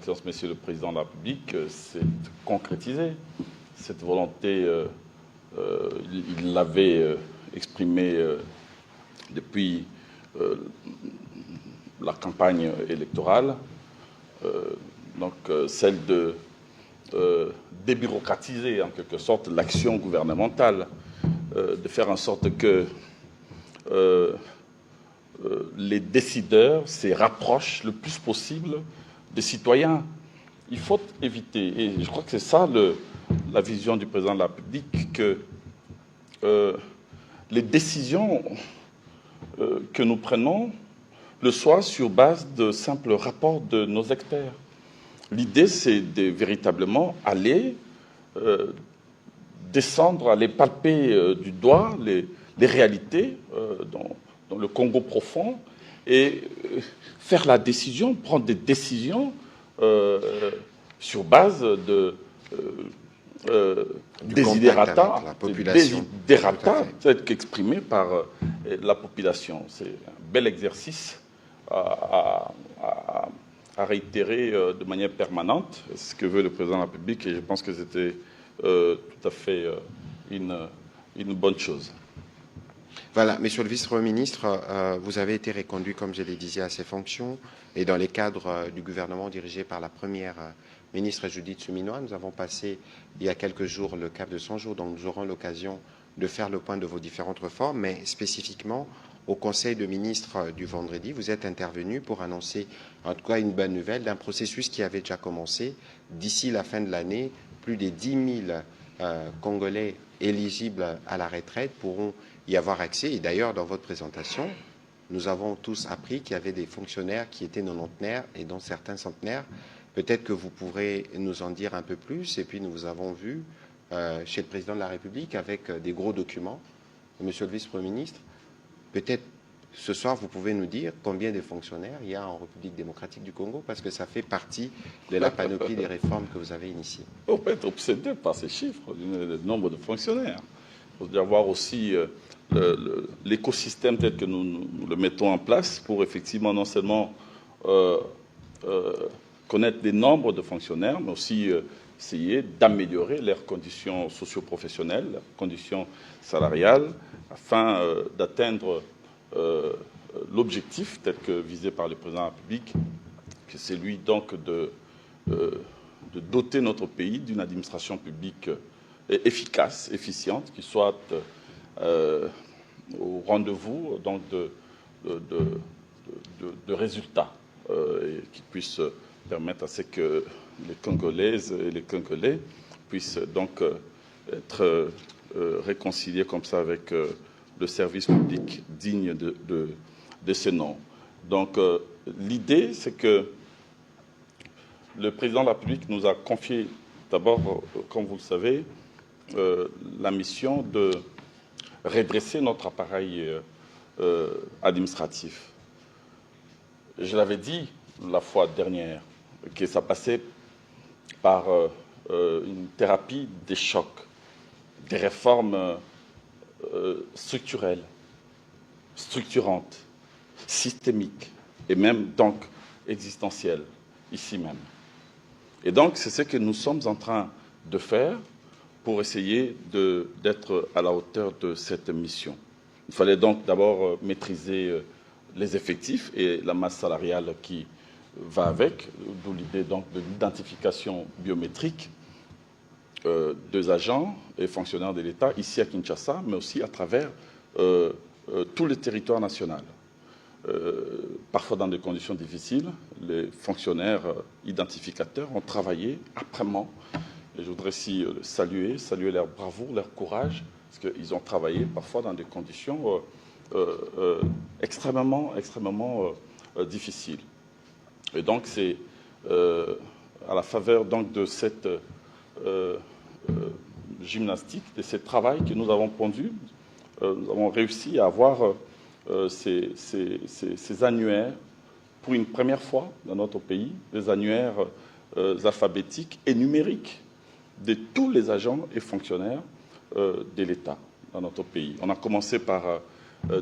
Excellence, Monsieur le Président de la République, s'est concrétisée. Cette volonté, il l'avait exprimée depuis la campagne électorale, celle de débureaucratiser en quelque sorte l'action gouvernementale, de faire en sorte que les décideurs se rapprochent le plus possible des citoyens. Il faut éviter, et je crois que c'est ça la vision du président de la République, que les décisions que nous prenons le soient sur base de simples rapports de nos experts. L'idée, c'est de véritablement aller descendre, aller palper du doigt les réalités dans le Congo profond et faire la décision, prendre des décisions sur base de désiderata tels qu'exprimés par la population. C'est un bel exercice à réitérer de manière permanente ce que veut le président de la République, et je pense que c'était tout à fait une bonne chose. Voilà, Monsieur le vice-premier ministre, vous avez été reconduit, comme je l'ai dit, à ces fonctions, et dans les cadres du gouvernement dirigé par la première ministre Judith Suminwa, nous avons passé il y a quelques jours le cap de 100 jours, donc nous aurons l'occasion de faire le point de vos différentes réformes, mais spécifiquement au Conseil de ministres du vendredi, vous êtes intervenu pour annoncer en tout cas une bonne nouvelle d'un processus qui avait déjà commencé. D'ici la fin de l'année, plus de 10 000 Congolais éligibles à la retraite pourront y avoir accès. Et d'ailleurs, dans votre présentation, nous avons tous appris qu'il y avait des fonctionnaires qui étaient nonantenaires et dont certains centenaires. Peut-être que vous pourrez nous en dire un peu plus. Et puis, nous vous avons vu chez le président de la République avec des gros documents. Monsieur le vice-premier ministre, peut-être ce soir, vous pouvez nous dire combien de fonctionnaires il y a en République démocratique du Congo, parce que ça fait partie de la panoplie des réformes que vous avez initiées. On peut être obsédé par ces chiffres, le nombre de fonctionnaires. Il faut voir aussi l'écosystème tel que nous le mettons en place pour effectivement non seulement connaître les nombres de fonctionnaires, mais aussi essayer d'améliorer leurs conditions socio-professionnelles, leurs conditions salariales, afin d'atteindre l'objectif tel que visé par le président de la République, que c'est lui donc de doter notre pays d'une administration publique efficace, efficiente, qui soit au rendez-vous donc de résultats et qui puisse permettre à ce que les Congolaises et les Congolais puissent donc être réconciliés comme ça avec le service public digne de ce nom. Donc l'idée, c'est que le président de la République nous a confié d'abord, comme vous le savez, la mission de redresser notre appareil administratif. Je l'avais dit la fois dernière, que ça passait par une thérapie des chocs, des réformes structurelles, structurantes, systémiques et même donc existentielles, ici même. Et donc c'est ce que nous sommes en train de faire pour essayer d'être à la hauteur de cette mission. Il fallait donc d'abord maîtriser les effectifs et la masse salariale qui va avec, d'où l'idée donc de l'identification biométrique des agents et fonctionnaires de l'État ici à Kinshasa, mais aussi à travers tout le territoire national. Parfois dans des conditions difficiles, les fonctionnaires identificateurs ont travaillé âprement. Et je voudrais aussi saluer leur bravoure, leur courage, parce qu'ils ont travaillé parfois dans des conditions extrêmement difficiles. Et donc c'est à la faveur donc de cette gymnastique, de ce travail que nous avons pondu, nous avons réussi à avoir ces annuaires pour une première fois dans notre pays, des annuaires alphabétiques et numériques de tous les agents et fonctionnaires de l'État dans notre pays. On a commencé par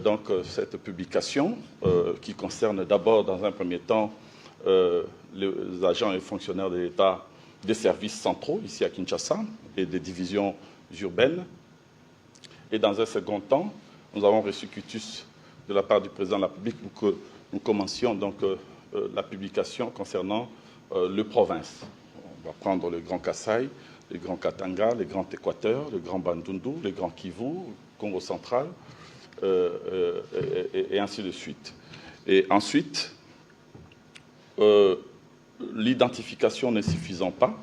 donc cette publication qui concerne d'abord, dans un premier temps, les agents et fonctionnaires de l'État des services centraux, ici à Kinshasa, et des divisions urbaines. Et dans un second temps, nous avons reçu quitus de la part du président de la République pour que nous commencions donc la publication concernant les provinces. On va prendre le Grand Kasaï, le Grand Katanga, le Grand Équateur, le Grand Bandundu, le Grand Kivu, Congo central, et ainsi de suite. Et ensuite, l'identification ne suffisant pas,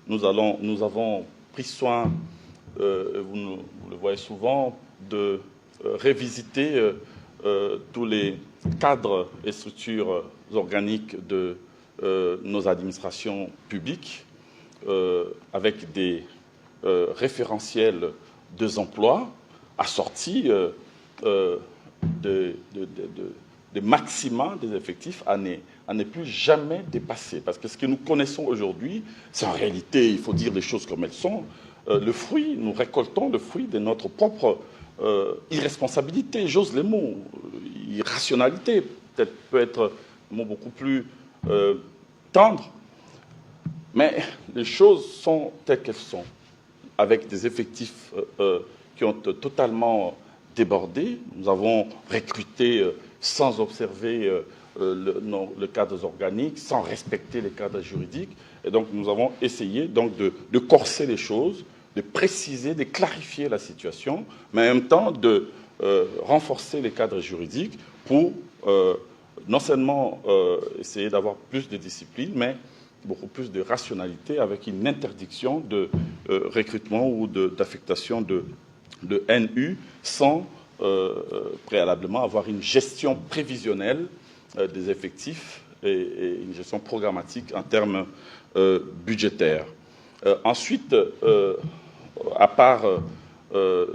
nous avons pris soin, vous le voyez souvent, de revisiter tous les cadres et structures organiques de nos administrations publiques avec des référentiels des emplois assortis des maxima des effectifs à ne plus jamais dépasser. Parce que ce que nous connaissons aujourd'hui, c'est en réalité, il faut dire les choses comme elles sont, le fruit, nous récoltons le fruit de notre propre irresponsabilité, j'ose les mots, irrationalité, peut-être peut être un mot beaucoup plus tendre, mais les choses sont telles qu'elles sont, avec des effectifs qui ont totalement débordé. Nous avons recruté sans observer le cadre organique, sans respecter les cadres juridiques. Et donc, nous avons essayé donc, de corser les choses, de préciser, de clarifier la situation, mais en même temps de renforcer les cadres juridiques pour non seulement essayer d'avoir plus de discipline, mais beaucoup plus de rationalité avec une interdiction de recrutement ou d'affectation de NU sans préalablement avoir une gestion prévisionnelle des effectifs et une gestion programmatique en termes budgétaires. Ensuite, à part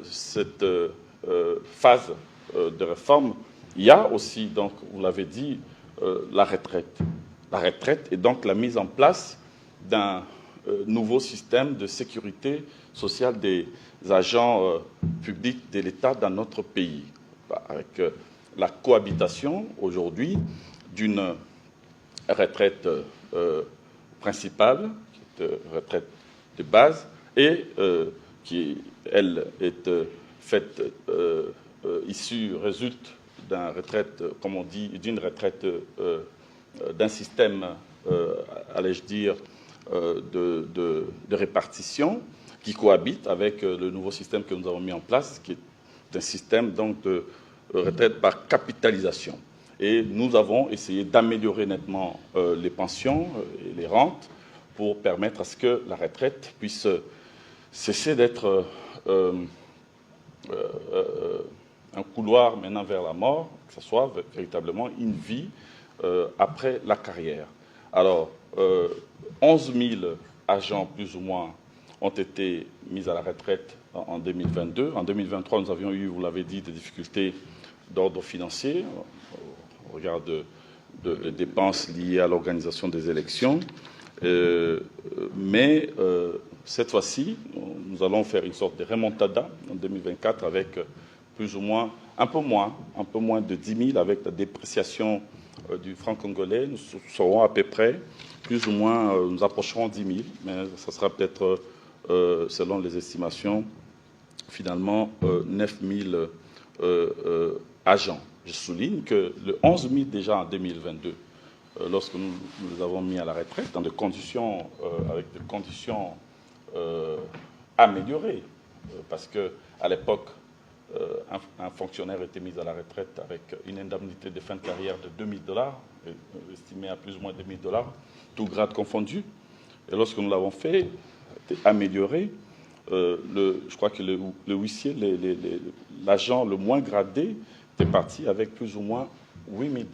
cette phase de réforme, il y a aussi, donc, vous l'avez dit, la retraite. La retraite et donc la mise en place d'un nouveau système de sécurité sociale des agents publics de l'État dans notre pays, avec la cohabitation aujourd'hui d'une retraite principale, qui est retraite de base, et qui, elle, est faite, résulte d'une retraite, comme on dit, d'une retraite d'un système, allais-je dire, de répartition qui cohabite avec le nouveau système que nous avons mis en place, qui est un système donc, de retraite par capitalisation. Et nous avons essayé d'améliorer nettement les pensions et les rentes pour permettre à ce que la retraite puisse cesser d'être un couloir maintenant vers la mort, que ce soit véritablement une vie après la carrière. Alors, 11 000 agents, plus ou moins, ont été mis à la retraite en 2022. En 2023, nous avions eu, vous l'avez dit, des difficultés d'ordre financier, au regard de dépenses liées à l'organisation des élections. Mais cette fois-ci, nous allons faire une sorte de remontada en 2024 avec plus ou moins, un peu moins de 10 000 avec la dépréciation du franc congolais. Nous serons à peu près, plus ou moins, nous approcherons 10 000, mais ça sera peut-être, selon les estimations, finalement 9 000 agents. Je souligne que le 11 000 déjà en 2022, lorsque nous les avons mis à la retraite, dans des conditions, avec des conditions améliorées, parce qu'à l'époque, un fonctionnaire était mis à la retraite avec une indemnité de fin de carrière de $2 000, estimée à plus ou moins $2 000, tout grade confondu. Et lorsque nous l'avons fait, amélioré, je crois que le huissier, l'agent le moins gradé, était parti avec plus ou moins $8 000.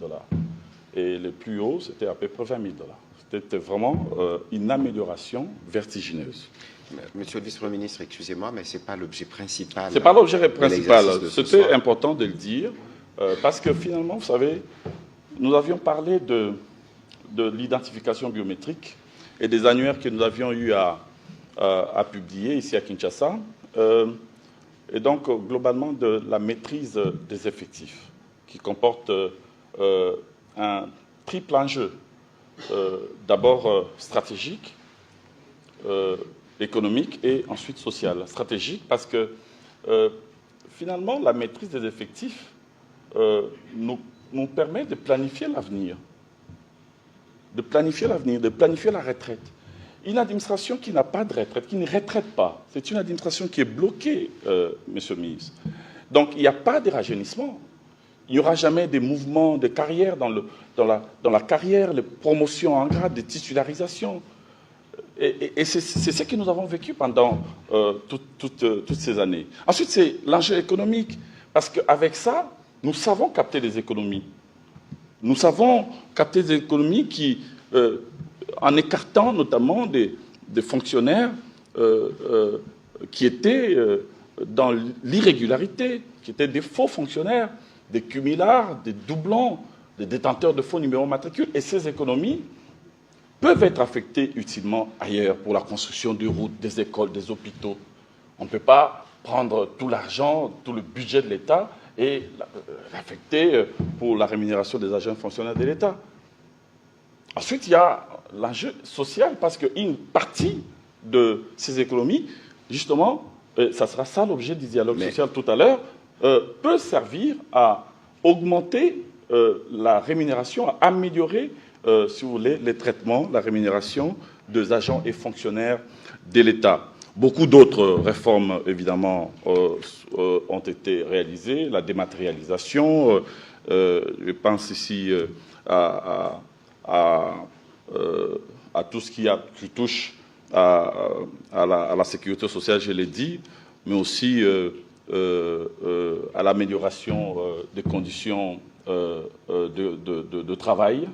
Et le plus haut, c'était à peu près $20 000. C'était vraiment une amélioration vertigineuse. Monsieur le vice-premier ministre, excusez-moi, mais ce n'est pas l'objet principal. Ce n'est pas l'objet principal. C'était important de le dire, parce que finalement, vous savez, nous avions parlé de l'identification biométrique et des annuaires que nous avions eu à publier ici à Kinshasa, et donc globalement de la maîtrise des effectifs, qui comporte un triple enjeu. d'abord stratégique, économique et ensuite sociale. Stratégique parce que finalement, la maîtrise des effectifs nous permet de planifier l'avenir, de planifier la retraite. Une administration qui n'a pas de retraite, qui ne retraite pas, c'est une administration qui est bloquée, monsieur le ministre. Donc, il n'y a pas de rajeunissement. Il n'y aura jamais des mouvements de carrière dans la carrière, les promotions en grade, des titularisations. Et c'est ce que nous avons vécu pendant toutes ces années. Ensuite, c'est l'enjeu économique. Parce qu'avec ça, nous savons capter des économies. Nous savons capter des économies qui, en écartant notamment des fonctionnaires qui étaient dans l'irrégularité, qui étaient des faux fonctionnaires, des cumulards, des doublons, des détenteurs de faux numéros matricules. Et ces économies peuvent être affectées utilement ailleurs pour la construction des routes, des écoles, des hôpitaux. On ne peut pas prendre tout l'argent, tout le budget de l'État et l'affecter pour la rémunération des agents fonctionnaires de l'État. Ensuite, il y a l'enjeu social, parce qu'une partie de ces économies, justement, ça sera ça l'objet du dialogue social tout à l'heure, peut servir à augmenter la rémunération, à améliorer, si vous voulez, les traitements, la rémunération des agents et fonctionnaires de l'État. Beaucoup d'autres réformes, évidemment, ont été réalisées. La dématérialisation, je pense ici à tout ce qui touche à la sécurité sociale, je l'ai dit, mais aussi à l'amélioration des conditions de travail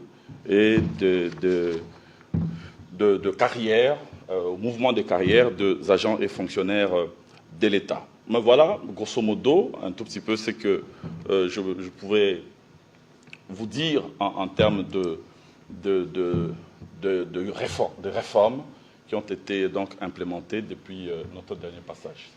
et de carrière, au mouvement de carrière des agents et fonctionnaires de l'État. Mais voilà, grosso modo, un tout petit peu ce que je pouvais vous dire en termes de réformes qui ont été donc implémentées depuis notre dernier passage.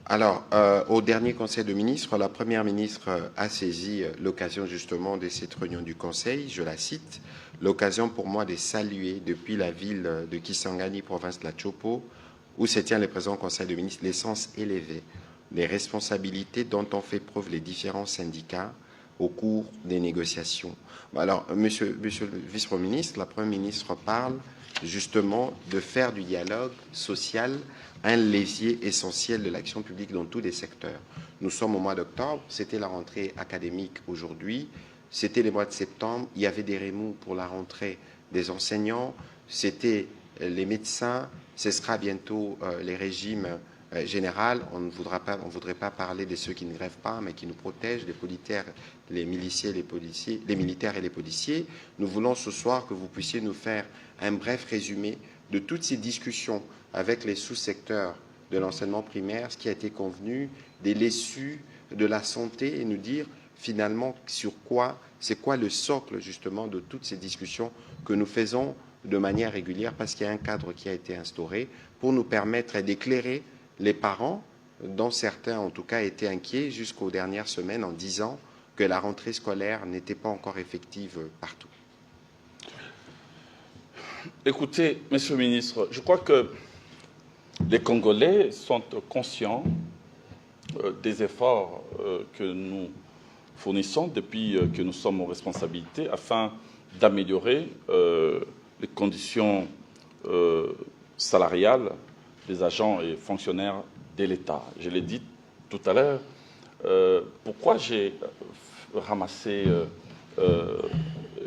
Alors, au dernier Conseil de ministres, la Première ministre a saisi l'occasion justement de cette réunion du Conseil, je la cite, l'occasion pour moi de saluer depuis la ville de Kisangani, province de la Chopo, où se tient le présent Conseil de ministres, l'essence élevée des responsabilités dont ont fait preuve les différents syndicats au cours des négociations. Alors, monsieur le vice-premier ministre, la Première ministre parle justement de faire du dialogue social un levier essentiel de l'action publique dans tous les secteurs. Nous sommes au mois d'octobre, c'était la rentrée académique aujourd'hui, c'était le mois de septembre, il y avait des remous pour la rentrée des enseignants, c'était les médecins, ce sera bientôt les régimes généraux. On ne voudrait pas parler de ceux qui ne grèvent pas, mais qui nous protègent, les militaires, les militaires et les policiers. Nous voulons ce soir que vous puissiez nous faire un bref résumé de toutes ces discussions avec les sous-secteurs de l'enseignement primaire, ce qui a été convenu, des l'issue de la santé, et nous dire finalement c'est quoi le socle justement de toutes ces discussions que nous faisons de manière régulière, parce qu'il y a un cadre qui a été instauré pour nous permettre d'éclairer les parents, dont certains en tout cas étaient inquiets jusqu'aux dernières semaines en disant que la rentrée scolaire n'était pas encore effective partout. Écoutez, Monsieur le ministre, je crois que les Congolais sont conscients des efforts que nous fournissons depuis que nous sommes aux responsabilités afin d'améliorer les conditions salariales des agents et fonctionnaires de l'État. Je l'ai dit tout à l'heure, pourquoi j'ai ramassé,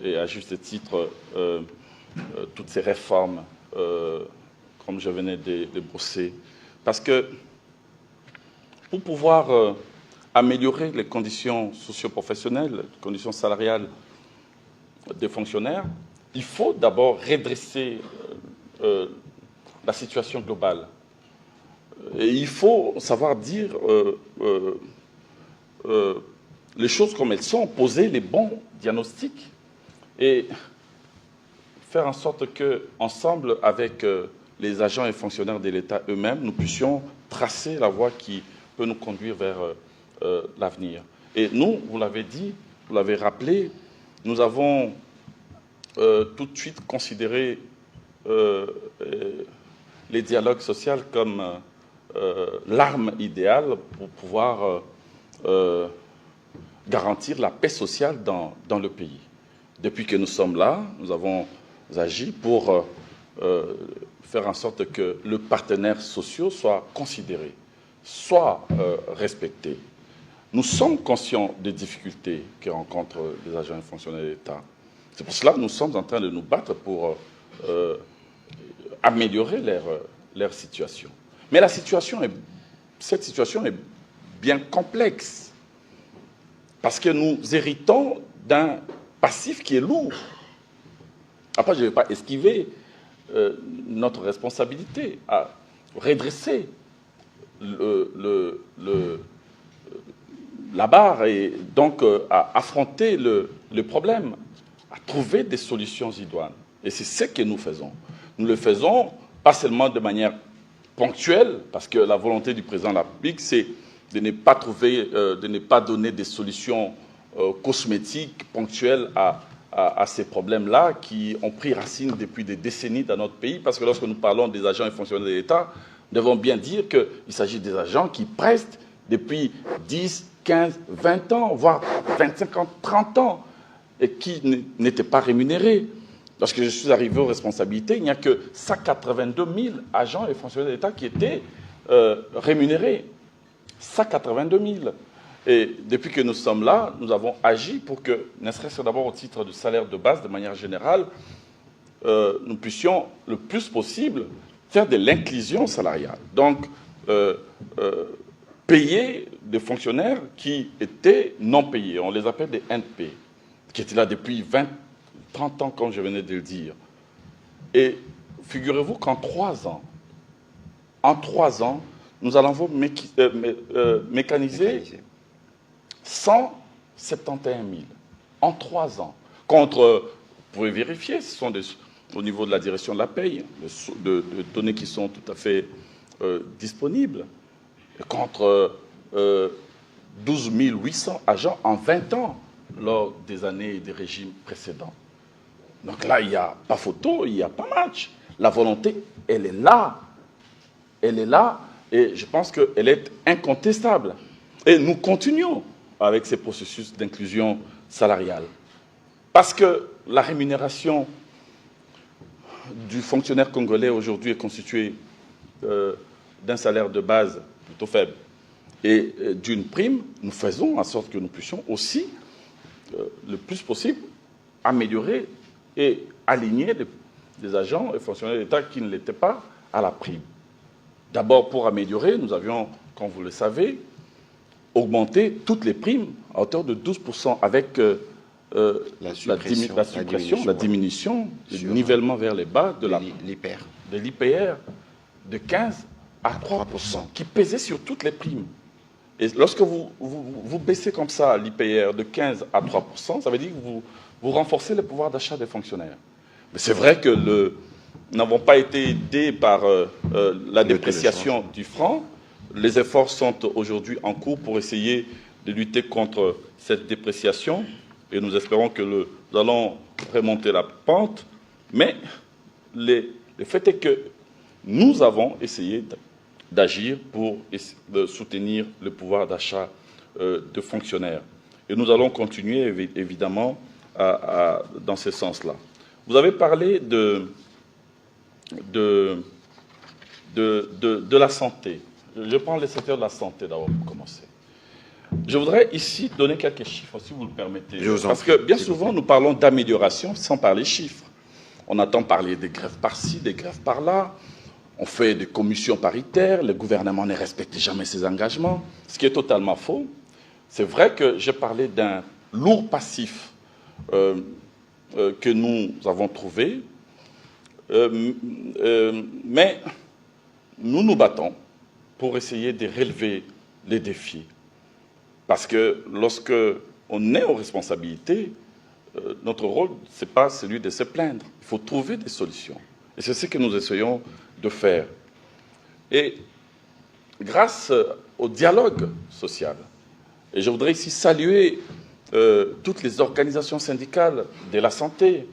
et à juste titre, toutes ces réformes, comme je venais de brosser. Parce que pour pouvoir améliorer les conditions socio-professionnelles, les conditions salariales des fonctionnaires, il faut d'abord redresser la situation globale. Et il faut savoir dire les choses comme elles sont, poser les bons diagnostics et faire en sorte que, ensemble avec les agents et fonctionnaires de l'État eux-mêmes, nous puissions tracer la voie qui peut nous conduire vers l'avenir. Et nous, vous l'avez dit, vous l'avez rappelé, nous avons tout de suite considérer les dialogues sociaux comme l'arme idéale pour pouvoir garantir la paix sociale dans le pays. Depuis que nous sommes là, nous avons agi pour faire en sorte que le partenaire social soit considéré, soit respecté. Nous sommes conscients des difficultés que rencontrent les agents et fonctionnaires de l'État. C'est pour cela que nous sommes en train de nous battre pour améliorer leur situation. Mais cette situation est bien complexe parce que nous héritons d'un passif qui est lourd. Après, je ne vais pas esquiver notre responsabilité à redresser la barre et donc à affronter le problème, à trouver des solutions idoines. Et c'est ce que nous faisons. Nous le faisons pas seulement de manière ponctuelle, parce que la volonté du président de la République, c'est de ne pas trouver, de ne pas donner des solutions cosmétiques, ponctuelles à ces problèmes-là qui ont pris racine depuis des décennies dans notre pays. Parce que lorsque nous parlons des agents et fonctionnaires de l'État, nous devons bien dire qu'il s'agit des agents qui prestent depuis 10, 15, 20 ans, voire 25 ans, 30 ans, et qui n'étaient pas rémunérés. Lorsque je suis arrivé aux responsabilités, il n'y a que 182 000 agents et fonctionnaires de l'État qui étaient rémunérés. 182 000. Et depuis que nous sommes là, nous avons agi pour que, ne serait-ce d'abord au titre du salaire de base, de manière générale, nous puissions le plus possible faire de l'inclusion salariale. Donc, payer des fonctionnaires qui étaient non payés. On les appelle des NP, qui étaient là depuis 20, 30 ans, comme je venais de le dire. Et figurez-vous qu'en 3 ans, nous allons mécaniser 171 000 en 3 ans. Contre, vous pouvez vérifier, ce sont au niveau de la direction de la paye, de données qui sont tout à fait disponibles. Contre 12 800 agents en 20 ans lors des années et des régimes précédents. Donc là, il n'y a pas photo, il n'y a pas match. La volonté, elle est là. Elle est là et je pense qu'elle est incontestable. Et nous continuons avec ces processus d'inclusion salariale. Parce que la rémunération du fonctionnaire congolais aujourd'hui est constituée d'un salaire de base plutôt faible et d'une prime. Nous faisons en sorte que nous puissions aussi, le plus possible, améliorer et aligner des agents et fonctionnaires d'État qui ne l'étaient pas à la prime. D'abord, pour améliorer, nous avions, comme vous le savez, augmenté toutes les primes à hauteur de 12% avec la diminution, le nivellement vers les bas de l'IPR de 15 à 3%, qui pesait sur toutes les primes. Et lorsque vous baissez comme ça l'IPR de 15 à 3%, ça veut dire que vous renforcez le pouvoir d'achat des fonctionnaires. Mais c'est vrai que nous n'avons pas été aidés par la dépréciation du franc. Les efforts sont aujourd'hui en cours pour essayer de lutter contre cette dépréciation et nous espérons que nous allons remonter la pente. Mais le fait est que nous avons essayé d'agir pour soutenir le pouvoir d'achat de fonctionnaires. Et nous allons continuer, évidemment, dans ce sens-là. Vous avez parlé de la santé. Je prends le secteur de la santé d'abord pour commencer. Je voudrais ici donner quelques chiffres, si vous le permettez. Parce que bien souvent, nous parlons d'amélioration sans parler chiffres. On entend parler des grèves par-ci, des grèves par-là. On fait des commissions paritaires. Le gouvernement ne respecte jamais ses engagements, ce qui est totalement faux. C'est vrai que j'ai parlé d'un lourd passif que nous avons trouvé, mais nous nous battons pour essayer de relever les défis. Parce que lorsque on est aux responsabilités, notre rôle, ce n'est pas celui de se plaindre. Il faut trouver des solutions. Et c'est ce que nous essayons de faire. Et grâce au dialogue social, et je voudrais ici saluer toutes les organisations syndicales de la santé,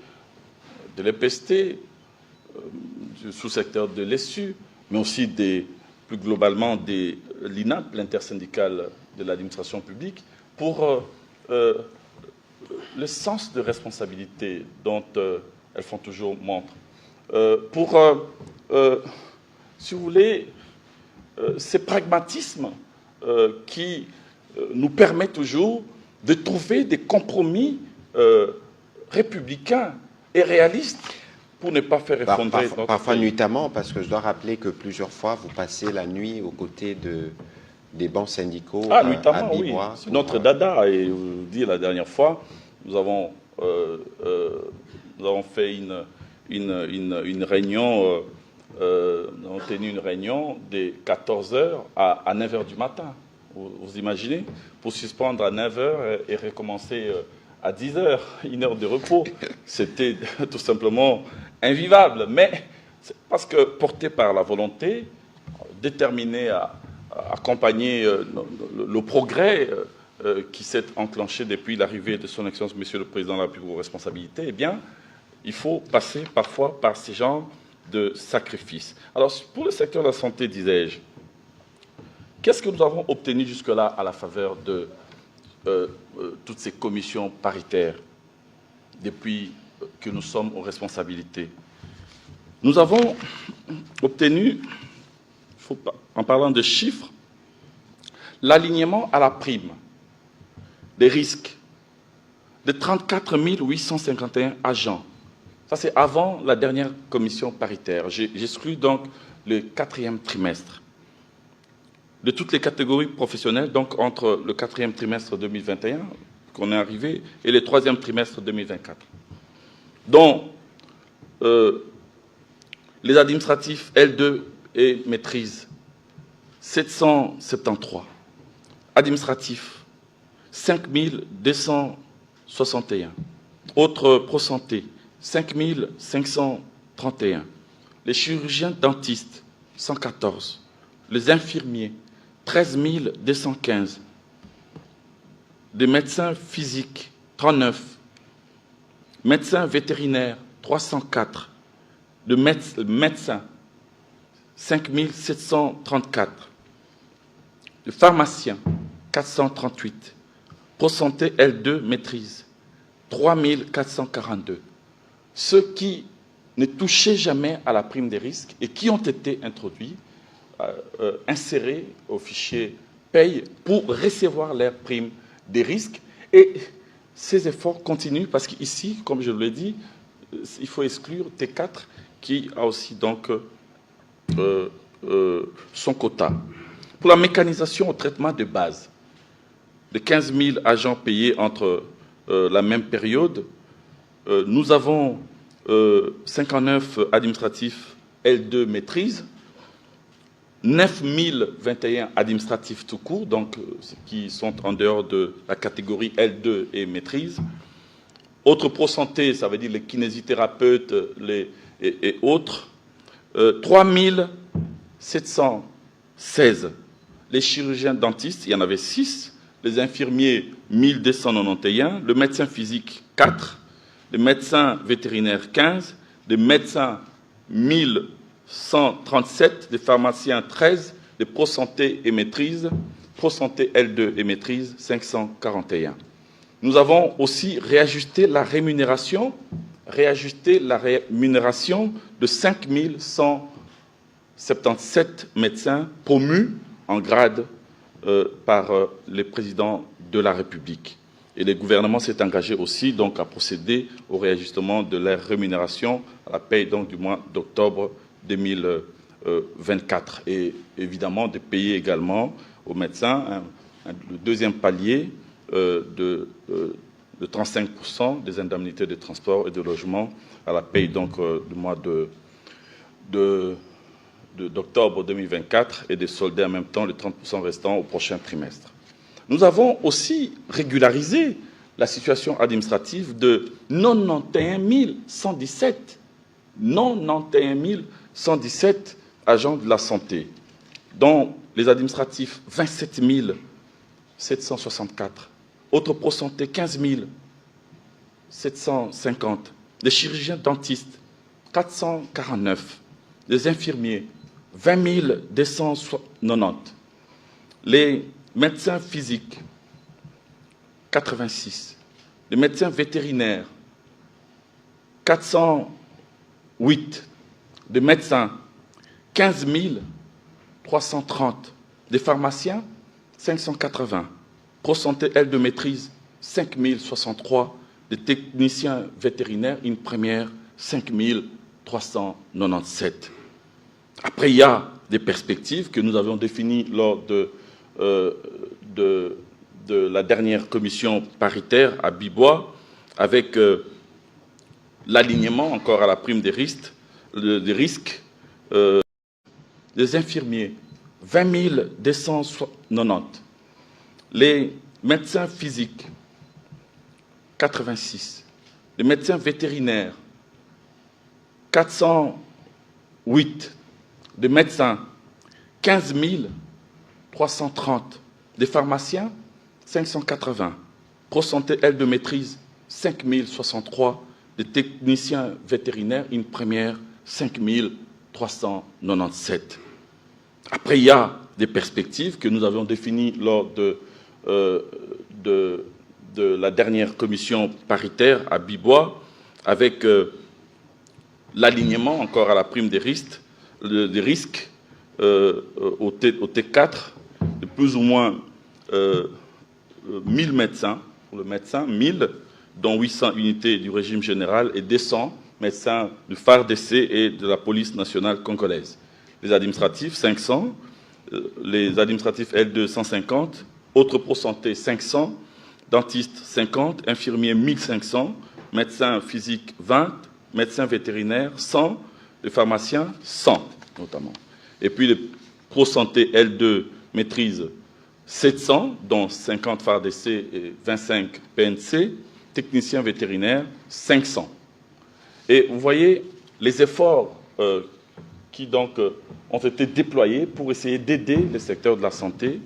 de l'EPST, du sous-secteur de l'ESU, mais aussi plus globalement de l'INAP, l'intersyndicale de l'administration publique, pour le sens de responsabilité dont elles font toujours montre. Si vous voulez, ces pragmatismes qui nous permet toujours de trouver des compromis républicains et réalistes pour ne pas faire effondrer notre parfois pays. nuitamment, parce que je dois rappeler que plusieurs fois, vous passez la nuit aux côtés des bancs syndicaux à Notamment, oui. Bibois. C'est notre dada. Et je vous dis, la dernière fois, nous avons fait une réunion, nous avons tenu une réunion de 14h à 9h du matin. Vous imaginez? Pour suspendre à 9h et recommencer à 10h, une heure de repos. C'était tout simplement invivable. Mais c'est parce que porté par la volonté, déterminé à accompagner le progrès qui s'est enclenché depuis l'arrivée de son Excellence, Monsieur le Président de la République aux responsabilités, eh bien, il faut passer parfois par ces genres de sacrifices. Alors, pour le secteur de la santé, disais-je, qu'est-ce que nous avons obtenu jusque-là à la faveur de toutes ces commissions paritaires depuis que nous sommes aux responsabilités? Nous avons obtenu, en parlant de chiffres, l'alignement à la prime des risques de 34 851 agents. Ça, c'est avant la dernière commission paritaire. J'exclus donc le 4e trimestre. De toutes les catégories professionnelles, donc entre le 4e trimestre 2021, qu'on est arrivé, et le 3e trimestre 2024. dont les administratifs L2 et maîtrise, 773. Administratifs, 5261. Autres pro-santé, 5531. Les chirurgiens dentistes, 114. Les infirmiers, 13 215. Des médecins physiques, 39. Médecins vétérinaires, 304. De médecins, 5734. De pharmaciens, 438. Pro-santé L2 maîtrise, 3442. Ceux qui ne touchaient jamais à la prime des risques et qui ont été introduits, insérés au fichier paye pour recevoir leur prime des risques. Et ces efforts continuent parce qu'ici, comme je vous l'ai dit, il faut exclure T4 qui a aussi donc son quota. Pour la mécanisation au traitement de base, de 15 000 agents payés entre la même période, nous avons 59 administratifs L2 maîtrise, 9 021 administratifs tout court, donc qui sont en dehors de la catégorie L2 et maîtrise. Autres pro-santé, ça veut dire les kinésithérapeutes et autres. 3 716. Les chirurgiens dentistes, il y en avait 6. Les infirmiers, 1291. Le médecin physique, 4. Les médecins vétérinaires, 15. Les médecins, 1137. Les pharmaciens, 13. Les pro-santé et maîtrise. Pro-santé L2 et maîtrise, 541. Nous avons aussi réajusté la rémunération de 5 177 médecins promus en grade par le président de la République. Et le gouvernement s'est engagé aussi donc à procéder au réajustement de leur rémunération à la paye donc du mois d'octobre 2024. Et évidemment de payer également aux médecins le deuxième palier de 35% des indemnités de transport et de logement à la paye donc du mois d'octobre 2024 et de solder en même temps les 30% restants au prochain trimestre. Nous avons aussi régularisé la situation administrative de 91 117 agents de la santé, dont les administratifs 27 764, autres pro-santé 15 750, des chirurgiens dentistes, 449, des infirmiers, 20 290, les médecins physiques, 86, les médecins vétérinaires, 408, des médecins, 15 330, des pharmaciens, 580, pro santé L de maîtrise, 5 063, des techniciens vétérinaires, une première, 5 397. Après, il y a des perspectives que nous avions définies lors de la dernière commission paritaire à Bibois, avec l'alignement encore à la prime des risques, des infirmiers, 20 290, les médecins physiques, 86, les médecins vétérinaires, 408, des médecins, 15 330, des pharmaciens, 580, pro santé L de maîtrise, 5 063, des techniciens vétérinaires, une première, 5 397. Après, il y a des perspectives que nous avions définies lors de la dernière commission paritaire à Bibois, avec l'alignement encore à la prime des risques, au T4, de plus ou moins 1000 médecins, pour le médecin, 1000, dont 800 unités du régime général et 200 médecins du FARDC et de la police nationale congolaise. Les administratifs, 500, les administratifs L2, 150, autres pro santé, 500, dentistes, 50, infirmiers, 1500, médecins physiques, 20, médecins vétérinaires, 100, les pharmaciens, 100 notamment. Et puis les pro santé L2 maîtrise 700, dont 50 FARDC et 25 PNC, techniciens vétérinaires, 500. Et vous voyez les efforts qui donc ont été déployés pour essayer d'aider le secteur de la santé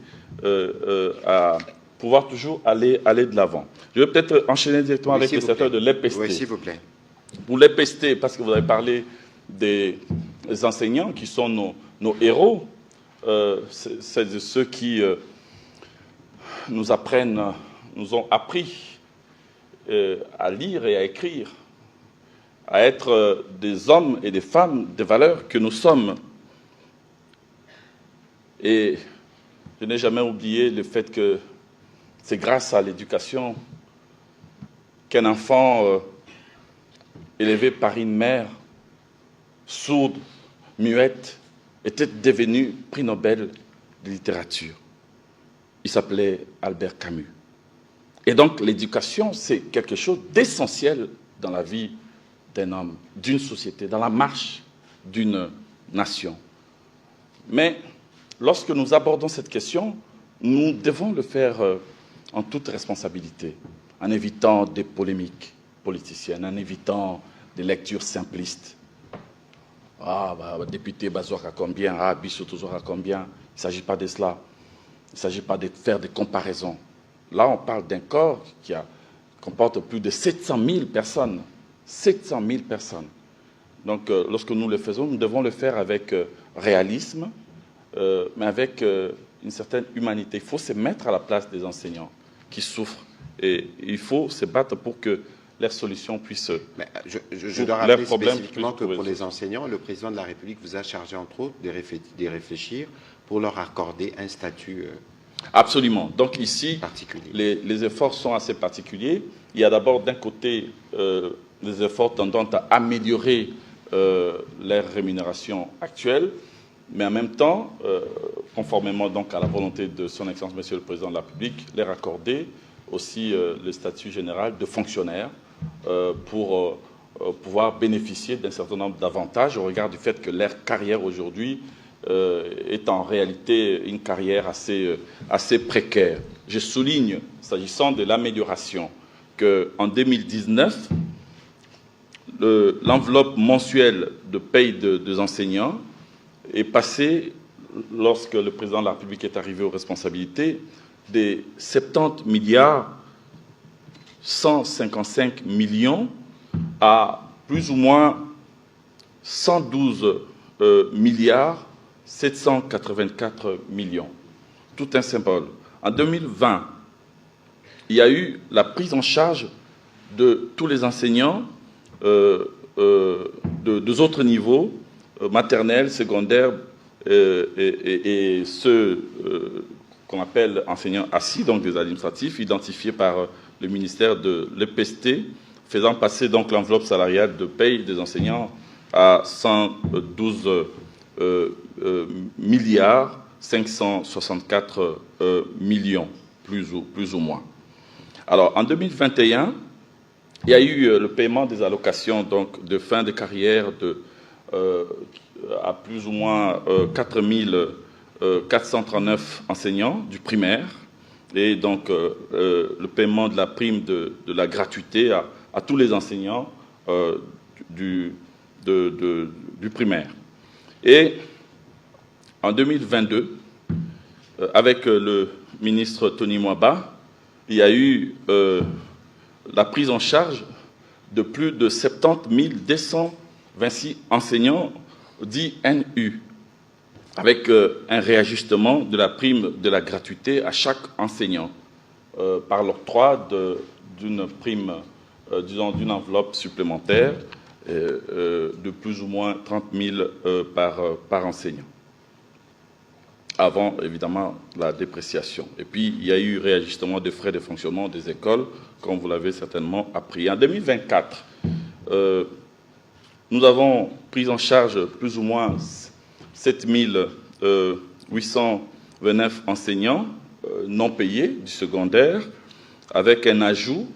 à pouvoir toujours aller de l'avant. Je vais peut-être enchaîner directement avec le secteur de l'EPST. Oui, s'il vous plaît. Pour l'EPST, parce que vous avez parlé des enseignants qui sont nos héros, c'est de ceux qui nous ont appris à lire et à écrire, à être des hommes et des femmes de valeur que nous sommes. Et je n'ai jamais oublié le fait que c'est grâce à l'éducation qu'un enfant élevé par une mère sourde, muette, était devenu prix Nobel de littérature. Il s'appelait Albert Camus. Et donc l'éducation, c'est quelque chose d'essentiel dans la vie d'un homme, d'une société, dans la marche d'une nation. Mais lorsque nous abordons cette question, nous devons le faire en toute responsabilité, en évitant des polémiques politiciennes, en évitant des lectures simplistes. Ah, député Bazouk à combien? Ah, Bichot toujours à combien? Il ne s'agit pas de cela. Il ne s'agit pas de faire des comparaisons. Là, on parle d'un corps qui comporte plus de 700 000 personnes. 700 000 personnes. Donc, lorsque nous le faisons, nous devons le faire avec réalisme, mais avec une certaine humanité. Il faut se mettre à la place des enseignants qui souffrent. Et il faut se battre pour que leurs solutions puissent... Je dois rappeler spécifiquement que pour les enseignants, le président de la République vous a chargé, entre autres, de réfléchir pour leur accorder un statut absolument. Donc ici, les efforts sont assez particuliers. Il y a d'abord d'un côté des efforts tendant à améliorer leur rémunération actuelle, mais en même temps, conformément donc à la volonté de son Excellence Monsieur le Président de la République, leur accorder aussi le statut général de fonctionnaire pour pouvoir bénéficier d'un certain nombre d'avantages au regard du fait que leur carrière aujourd'hui est en réalité une carrière assez précaire. Je souligne, s'agissant de l'amélioration, qu'en 2019, l'enveloppe mensuelle de paye des enseignants est passée, lorsque le président de la République est arrivé aux responsabilités, des 70 milliards 155 millions à plus ou moins 112 milliards 784 millions. Tout un symbole. En 2020, il y a eu la prise en charge de tous les enseignants de autres niveaux, maternels, secondaires et ceux qu'on appelle enseignants assis, donc des administratifs, identifiés par le ministère de l'EPST, faisant passer donc l'enveloppe salariale de paye des enseignants à 112 milliards 564 millions, plus ou moins. Alors, en 2021, il y a eu le paiement des allocations donc, de fin de carrière à plus ou moins 439 enseignants du primaire, et donc le paiement de la prime de la gratuité à tous les enseignants du primaire. Et en 2022, avec le ministre Tony Mwaba, il y a eu la prise en charge de plus de 70 226 enseignants dits NU, avec un réajustement de la prime de la gratuité à chaque enseignant par l'octroi d'une prime, disons, d'une enveloppe supplémentaire de plus ou moins 30 000 par enseignant, avant évidemment la dépréciation. Et puis il y a eu réajustement des frais de fonctionnement des écoles, comme vous l'avez certainement appris. En 2024, nous avons pris en charge plus ou moins 7 829 enseignants non payés du secondaire, avec un ajout,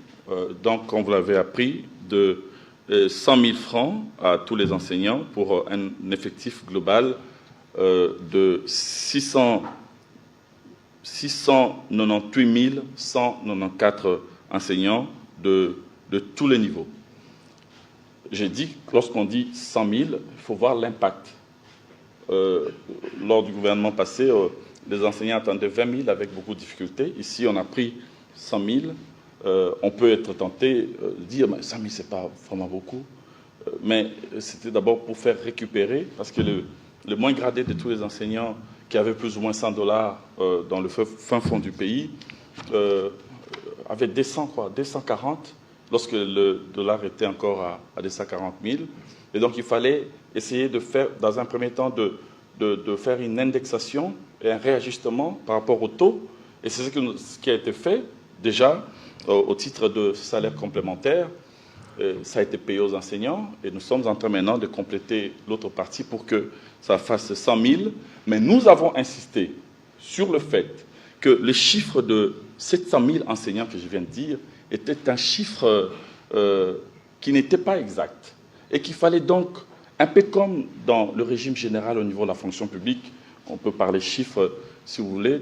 donc, comme vous l'avez appris, de 100 000 francs à tous les enseignants pour un effectif global de 698 194 enseignants de tous les niveaux. J'ai dit, lorsqu'on dit 100 000, il faut voir l'impact. Lors du gouvernement passé, les enseignants attendaient 20 000 avec beaucoup de difficultés. Ici, on a pris 100 000. On peut être tenté de dire, 100 000, ce n'est pas vraiment beaucoup. Mais c'était d'abord pour faire récupérer, parce que le moins gradé de tous les enseignants qui avaient plus ou moins $100 dans le fin fond du pays avait descendu, 240, lorsque le dollar était encore à 240 000. Et donc, il fallait essayer de faire, dans un premier temps, de faire une indexation et un réajustement par rapport au taux. Et c'est ce qui a été fait déjà au titre de salaire complémentaire. Ça a été payé aux enseignants et nous sommes en train maintenant de compléter l'autre partie pour que ça fasse 100 000. Mais nous avons insisté sur le fait que le chiffre de 700 000 enseignants que je viens de dire était un chiffre qui n'était pas exact et qu'il fallait donc, un peu comme dans le régime général au niveau de la fonction publique, on peut parler chiffres si vous voulez,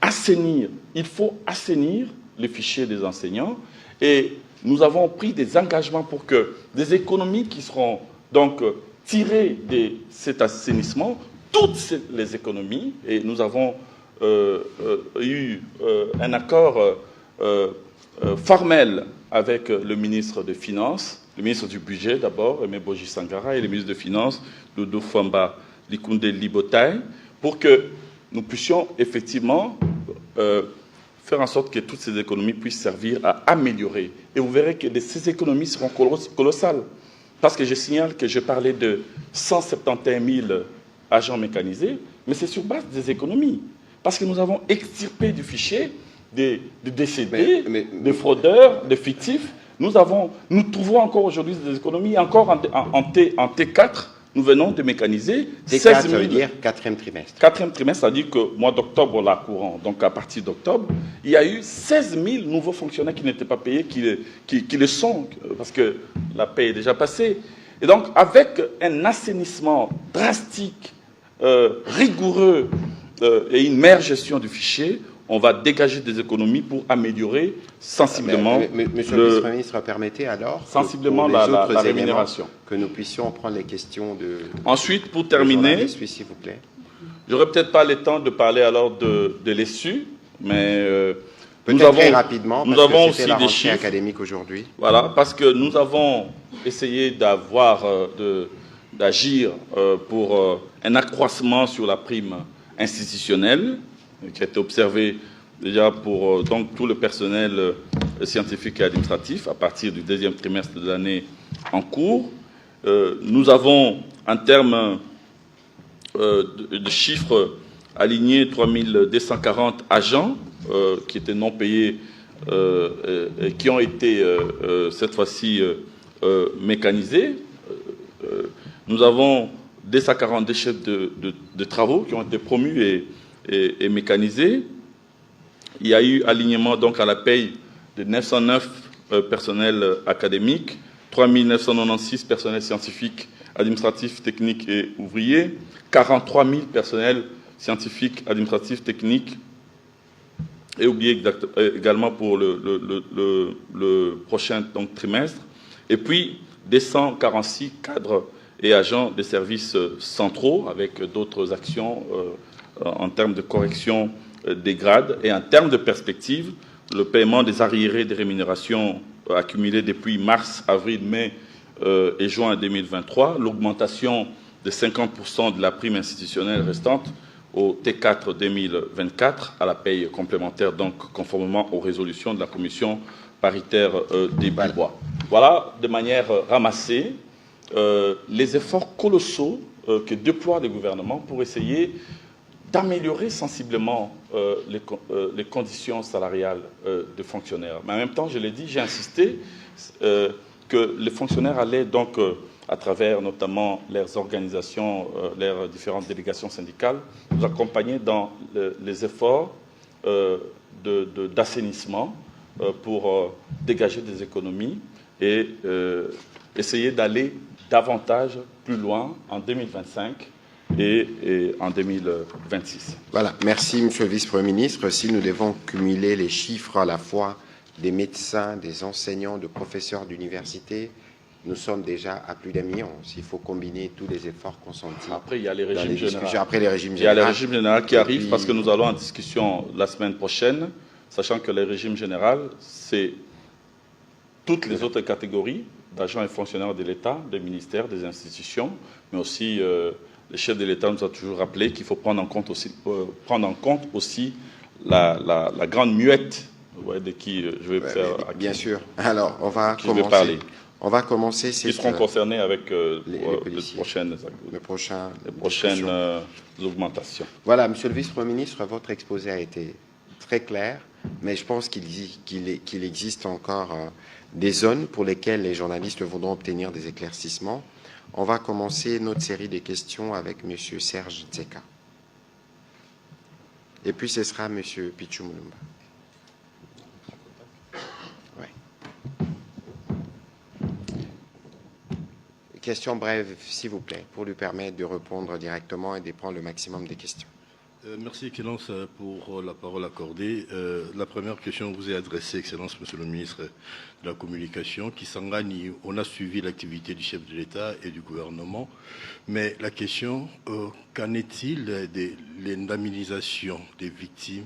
assainir. Il faut assainir les fichiers des enseignants. Et nous avons pris des engagements pour que des économies qui seront donc tirées de cet assainissement, toutes les économies, et nous avons eu un accord formel avec le ministre des Finances, le ministre du Budget d'abord, Aimé Boji Sangara, et le ministre des Finances, Doudou Famba Likunde Libotai, pour que nous puissions effectivement faire en sorte que toutes ces économies puissent servir à améliorer. Et vous verrez que ces économies seront colossales. Parce que je signale que je parlais de 171 000 agents mécanisés, mais c'est sur base des économies. Parce que nous avons extirpé du fichier des décédés, des fraudeurs, des fictifs. Nous trouvons encore aujourd'hui des économies. Encore en T4, nous venons de mécaniser 16 000. Ça veut dire quatrième trimestre. Quatrième trimestre, ça veut dire que mois d'octobre, là, courant, donc à partir d'octobre, il y a eu 16 000 nouveaux fonctionnaires qui n'étaient pas payés, qui le sont, parce que la paie est déjà passée. Et donc, avec un assainissement drastique, rigoureux et une meilleure gestion du fichier, on va dégager des économies pour améliorer sensiblement Monsieur le Vice-Premier ministre, permettez alors sensiblement la rémunération. Que nous puissions prendre les questions de... Ensuite, pour terminer, s'il vous plaît. J'aurais peut-être pas le temps de parler alors de l'ESU, mais Peut-être très rapidement, nous parce avons que c'était aussi la des rentrée chiffres académique aujourd'hui. Voilà, parce que nous avons essayé d'agir pour un accroissement sur la prime institutionnelle qui a été observée déjà pour donc, tout le personnel scientifique et administratif à partir du deuxième trimestre de l'année en cours. Nous avons, en termes de chiffres alignés, 3240 agents qui étaient non payés et qui ont été cette fois-ci mécanisés. Nous avons 242 chefs de travaux qui ont été promus et mécanisés. Il y a eu alignement donc à la paye de 909 personnels académiques, 3996 personnels scientifiques, administratifs, techniques et ouvriers, 43 000 personnels scientifiques, administratifs, techniques et oublié également pour le prochain donc, trimestre. Et puis, des 146 cadres et agents des services centraux avec d'autres actions en termes de correction des grades. Et en termes de perspective, le paiement des arriérés des rémunérations accumulées depuis mars, avril, mai et juin 2023, l'augmentation de 50% de la prime institutionnelle restante au T4 2024 à la paye complémentaire, donc conformément aux résolutions de la commission paritaire des bois. Voilà, de manière ramassée, les efforts colossaux que déploie le gouvernement pour essayer d'améliorer sensiblement les conditions salariales des fonctionnaires. Mais en même temps, je l'ai dit, j'ai insisté que les fonctionnaires allaient donc à travers notamment leurs organisations, leurs différentes délégations syndicales, nous accompagner dans les efforts d'assainissement pour dégager des économies et essayer d'aller davantage plus loin en 2025 et en 2026. Voilà, merci Monsieur le Vice-Premier ministre. Si nous devons cumuler les chiffres à la fois des médecins, des enseignants, de professeurs d'université, nous sommes déjà à plus d'1 million. S'il faut combiner tous les efforts consentis. Après, il y a les régimes généraux. Après les régimes généraux. Il y a les régimes généraux qui arrivent parce que nous allons en discussion la semaine prochaine, sachant que les régimes généraux, c'est toutes les autres catégories d'agents et fonctionnaires de l'État, des ministères, des institutions, mais aussi le chef de l'État nous a toujours rappelé qu'il faut prendre en compte aussi la grande muette de qui je vais faire. Bien sûr. Alors, on va commencer. On va commencer. Ils seront concernés avec les prochaines augmentations. Voilà, Monsieur le Vice-Premier ministre, votre exposé a été très clair, mais je pense qu'il existe encore des zones pour lesquelles les journalistes voudront obtenir des éclaircissements. On va commencer notre série de questions avec Monsieur Serge Tseka. Et puis ce sera Monsieur Pichu Mulumba. Question brève, s'il vous plaît, pour lui permettre de répondre directement et de prendre le maximum des questions. Merci, Excellence, pour la parole accordée. La première question vous est adressée, Excellence, Monsieur le ministre de la Communication, Kisangani. On a suivi l'activité du chef de l'État et du gouvernement, mais la question, qu'en est-il de l'indemnisation des victimes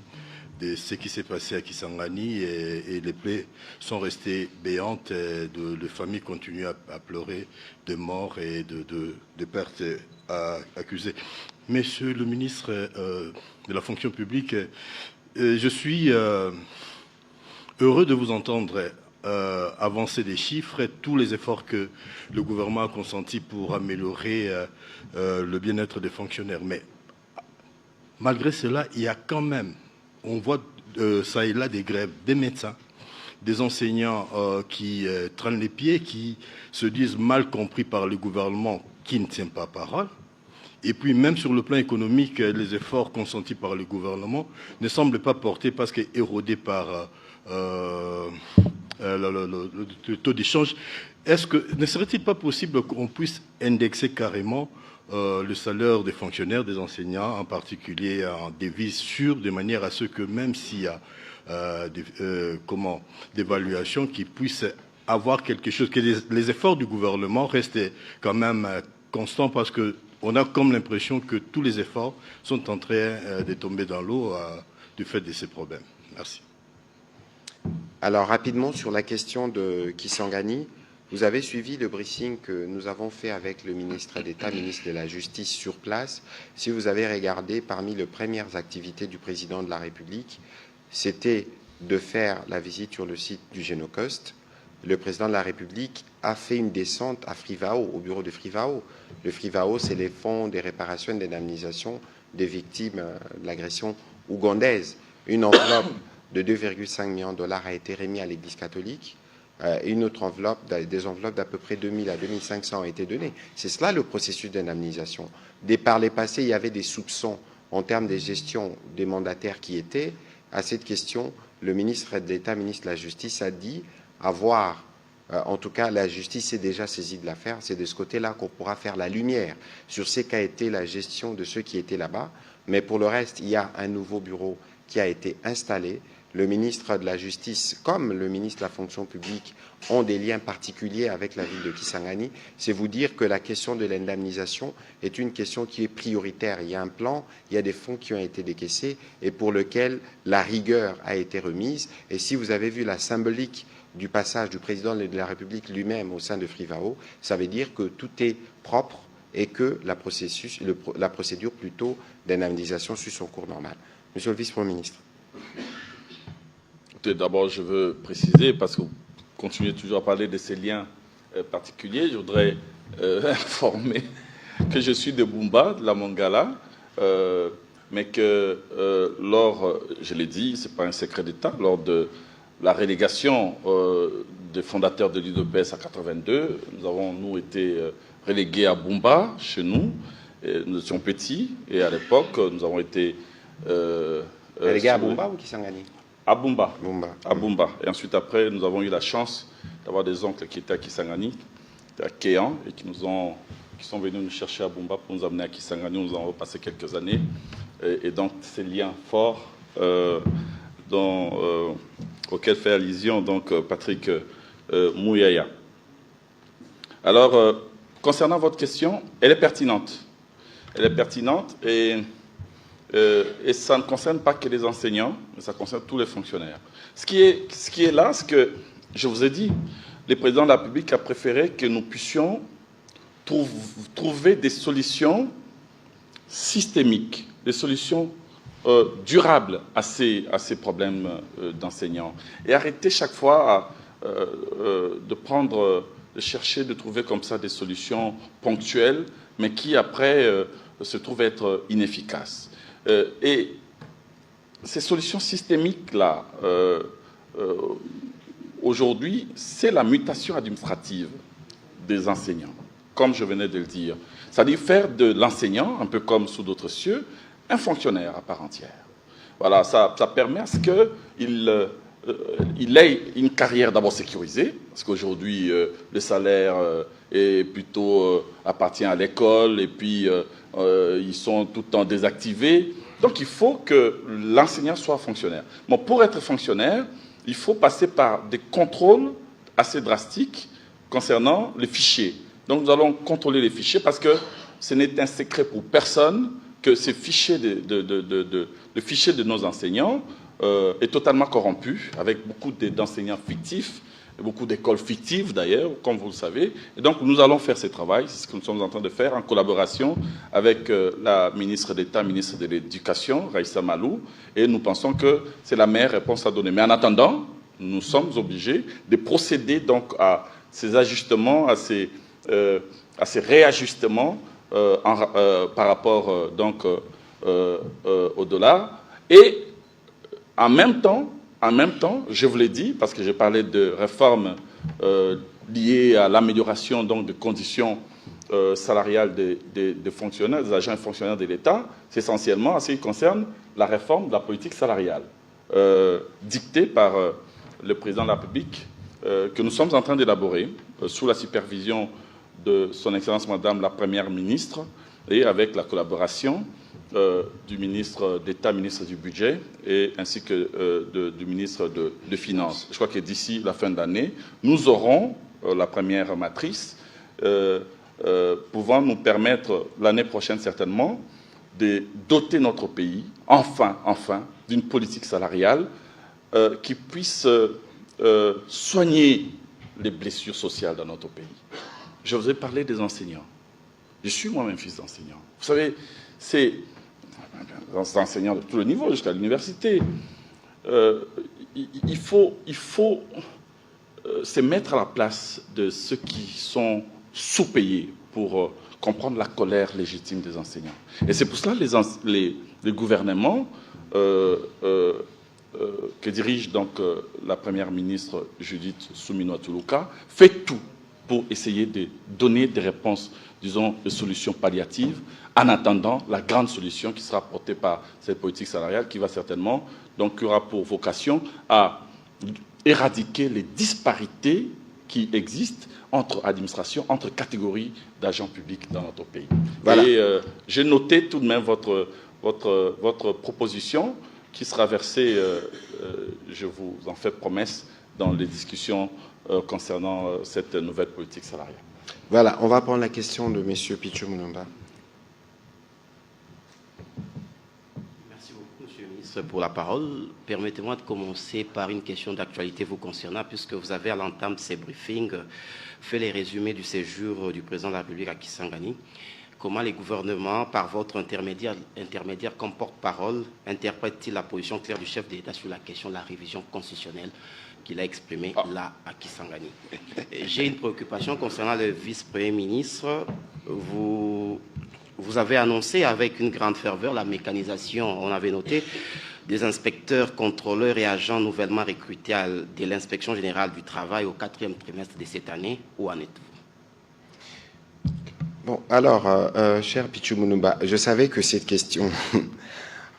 de ce qui s'est passé à Kisangani et les plaies sont restées béantes, les familles continuent à pleurer de morts et de pertes accusées. Monsieur le ministre de la fonction publique, je suis heureux de vous entendre avancer des chiffres, tous les efforts que le gouvernement a consentis pour améliorer le bien-être des fonctionnaires. Mais malgré cela, il y a quand même, on voit ça et là des grèves des médecins, des enseignants qui traînent les pieds, qui se disent mal compris par le gouvernement, qui ne tient pas parole. Et puis même sur le plan économique, les efforts consentis par le gouvernement ne semblent pas portés parce qu'érodés par le taux d'échange. Ne serait-il pas possible qu'on puisse indexer carrément le salaire des fonctionnaires, des enseignants, en particulier en devise sûre, de manière à ce que même s'il y a d'évaluation, qu'ils puissent avoir quelque chose, que les efforts du gouvernement restent quand même constants, parce qu'on a comme l'impression que tous les efforts sont en train de tomber dans l'eau du fait de ces problèmes. Merci. Alors, rapidement, sur la question de Kisangani, vous avez suivi le briefing que nous avons fait avec le ministre d'État, ministre de la Justice sur place. Si vous avez regardé, parmi les premières activités du président de la République, c'était de faire la visite sur le site du Génocost. Le président de la République a fait une descente à Frivao, au bureau de Frivao. Le Frivao, c'est les fonds de réparation et d'indemnisation des victimes de l'agression ougandaise. Une enveloppe de 2,5 millions de dollars a été remise à l'Église catholique. Une autre enveloppe, des enveloppes d'à peu près 2000 à 2500 ont été données. C'est cela le processus d'indemnisation. Par les passés, il y avait des soupçons en termes de gestion des mandataires qui étaient. À cette question, le ministre d'État, ministre de la Justice, a dit avoir, en tout cas, la justice est déjà saisie de l'affaire. C'est de ce côté-là qu'on pourra faire la lumière sur ce qu'a été la gestion de ceux qui étaient là-bas. Mais pour le reste, il y a un nouveau bureau qui a été installé. Le ministre de la Justice, comme le ministre de la Fonction publique, ont des liens particuliers avec la ville de Kisangani. C'est vous dire que la question de l'indemnisation est une question qui est prioritaire. Il y a un plan, il y a des fonds qui ont été décaissés et pour lequel la rigueur a été remise. Et si vous avez vu la symbolique du passage du président de la République lui-même au sein de Frivao, ça veut dire que tout est propre et que la procédure plutôt d'indemnisation suit son cours normal. Monsieur le vice-premier ministre. D'abord, je veux préciser, parce que vous continuez toujours à parler de ces liens particuliers, je voudrais informer que je suis de Bumba, de la Mongala, mais que je l'ai dit, ce n'est pas un secret d'État, lors de la relégation des fondateurs de l'UDPS à 82, nous avons, nous, été relégués à Bumba, chez nous. Nous étions petits, et à l'époque, nous avons été... relégués à Bumba ou Kisangani? À Bumba. Bumba. À Bumba. Et ensuite, après, nous avons eu la chance d'avoir des oncles qui étaient à Kisangani, à Kéan, et qui sont venus nous chercher à Bumba pour nous amener à Kisangani. Nous avons passé quelques années. Et donc, ces liens forts auxquels fait allusion donc, Patrick Mouyaya. Alors, concernant votre question, elle est pertinente. Elle est pertinente et ça ne concerne pas que les enseignants, mais ça concerne tous les fonctionnaires. Ce qui est là, c'est que, je vous ai dit, le président de la République a préféré que nous puissions trouver des solutions systémiques, des solutions durables à ces problèmes d'enseignants. Et arrêter chaque fois de chercher, de trouver comme ça des solutions ponctuelles, mais qui après se trouvent être inefficaces. Et ces solutions systémiques-là, aujourd'hui, c'est la mutation administrative des enseignants, comme je venais de le dire. C'est-à-dire faire de l'enseignant, un peu comme sous d'autres cieux, un fonctionnaire à part entière. Voilà, ça permet à ce qu'il ait une carrière d'abord sécurisée, parce qu'aujourd'hui, le salaire est plutôt appartient à l'école, et puis ils sont tout le temps désactivés. Donc il faut que l'enseignant soit fonctionnaire. Bon, pour être fonctionnaire, il faut passer par des contrôles assez drastiques concernant les fichiers. Donc nous allons contrôler les fichiers parce que ce n'est un secret pour personne que ces fichiers le fichier de nos enseignants est totalement corrompu, avec beaucoup d'enseignants fictifs, beaucoup d'écoles fictives d'ailleurs, comme vous le savez. Et donc nous allons faire ce travail, c'est ce que nous sommes en train de faire, en collaboration avec la ministre d'État, ministre de l'Éducation, Raïssa Malou, et nous pensons que c'est la meilleure réponse à donner. Mais en attendant, nous sommes obligés de procéder donc à ces ajustements, à ces réajustements par rapport donc au dollar. Et en même temps, je vous l'ai dit, parce que j'ai parlé de réformes liées à l'amélioration donc des conditions salariales des fonctionnaires, des agents et fonctionnaires de l'État, c'est essentiellement en ce qui concerne la réforme de la politique salariale dictée par le président de la République, que nous sommes en train d'élaborer sous la supervision de son Excellence Madame la Première ministre et avec la collaboration du ministre d'État, ministre du Budget, et ainsi que du ministre de Finances. Je crois que d'ici la fin de l'année, nous aurons la première matrice pouvant nous permettre, l'année prochaine certainement, de doter notre pays, enfin, d'une politique salariale qui puisse soigner les blessures sociales dans notre pays. Je vous ai parlé des enseignants. Je suis moi-même fils d'enseignant. Vous savez, c'est des enseignants de tout le niveau jusqu'à l'université. Il faut se mettre à la place de ceux qui sont sous-payés pour comprendre la colère légitime des enseignants. Et c'est pour cela que les gouvernements que dirige donc la première ministre Judith Suminwa-Tuluka fait tout pour essayer de donner des réponses, disons, de solutions palliatives, en attendant la grande solution qui sera portée par cette politique salariale qui va certainement, donc, qui aura pour vocation à éradiquer les disparités qui existent entre administrations, entre catégories d'agents publics dans notre pays. Voilà. Et j'ai noté tout de même votre proposition qui sera versée, je vous en fais promesse, dans les discussions concernant cette nouvelle politique salariale. Voilà, on va prendre la question de M. Pichu Mulumba. Merci beaucoup, M. le ministre, pour la parole. Permettez-moi de commencer par une question d'actualité vous concernant, puisque vous avez, à l'entame de ces briefings, fait les résumés du séjour du président de la République à Kisangani. Comment les gouvernements, par votre intermédiaire comme porte-parole, interprètent-ils la position claire du chef de l'État sur la question de la révision constitutionnelle qu'il a exprimée là à Kisangani? J'ai une préoccupation concernant le vice-premier ministre. Vous avez annoncé avec une grande ferveur la mécanisation, on avait noté, des inspecteurs, contrôleurs et agents nouvellement recrutés de l'inspection générale du travail au 4e trimestre de cette année. Où en êtes-vous? Bon, alors, cher Pichu Mulumba, je savais que cette question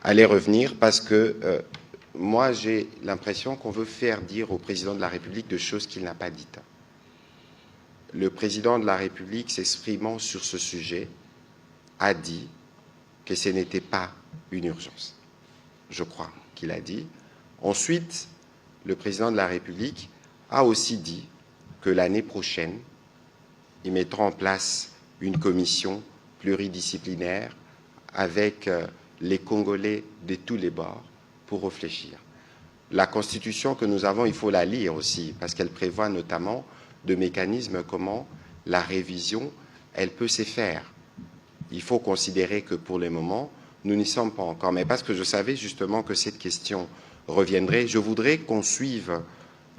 allait revenir parce que moi, j'ai l'impression qu'on veut faire dire au président de la République de choses qu'il n'a pas dites. Le président de la République, s'exprimant sur ce sujet, a dit que ce n'était pas une urgence. Je crois qu'il a dit. Ensuite, le président de la République a aussi dit que l'année prochaine, il mettra en place une commission pluridisciplinaire avec les Congolais de tous les bords pour réfléchir. La Constitution que nous avons, il faut la lire aussi, parce qu'elle prévoit notamment de mécanismes comment la révision, elle peut se faire. Il faut considérer que pour le moment, nous n'y sommes pas encore. Mais parce que je savais justement que cette question reviendrait, je voudrais qu'on suive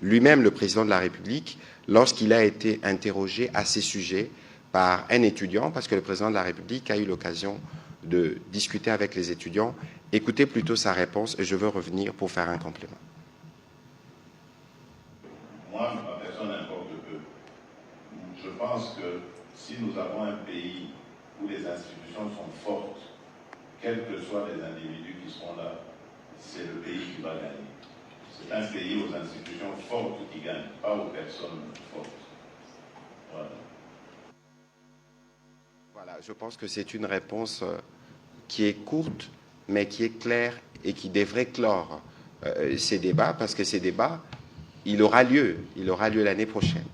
lui-même le président de la République lorsqu'il a été interrogé à ces sujets par un étudiant, parce que le président de la République a eu l'occasion de discuter avec les étudiants. Écoutez plutôt sa réponse et je veux revenir pour faire un complément. Moi, ma personne importe peu. Je pense que si nous avons un pays où les institutions sont fortes, quels que soient les individus qui seront là, c'est le pays qui va gagner. C'est un pays aux institutions fortes qui gagnent, pas aux personnes fortes. Voilà. Voilà, je pense que c'est une réponse qui est courte, mais qui est claire et qui devrait clore ces débats, parce que ces débats, il aura lieu l'année prochaine.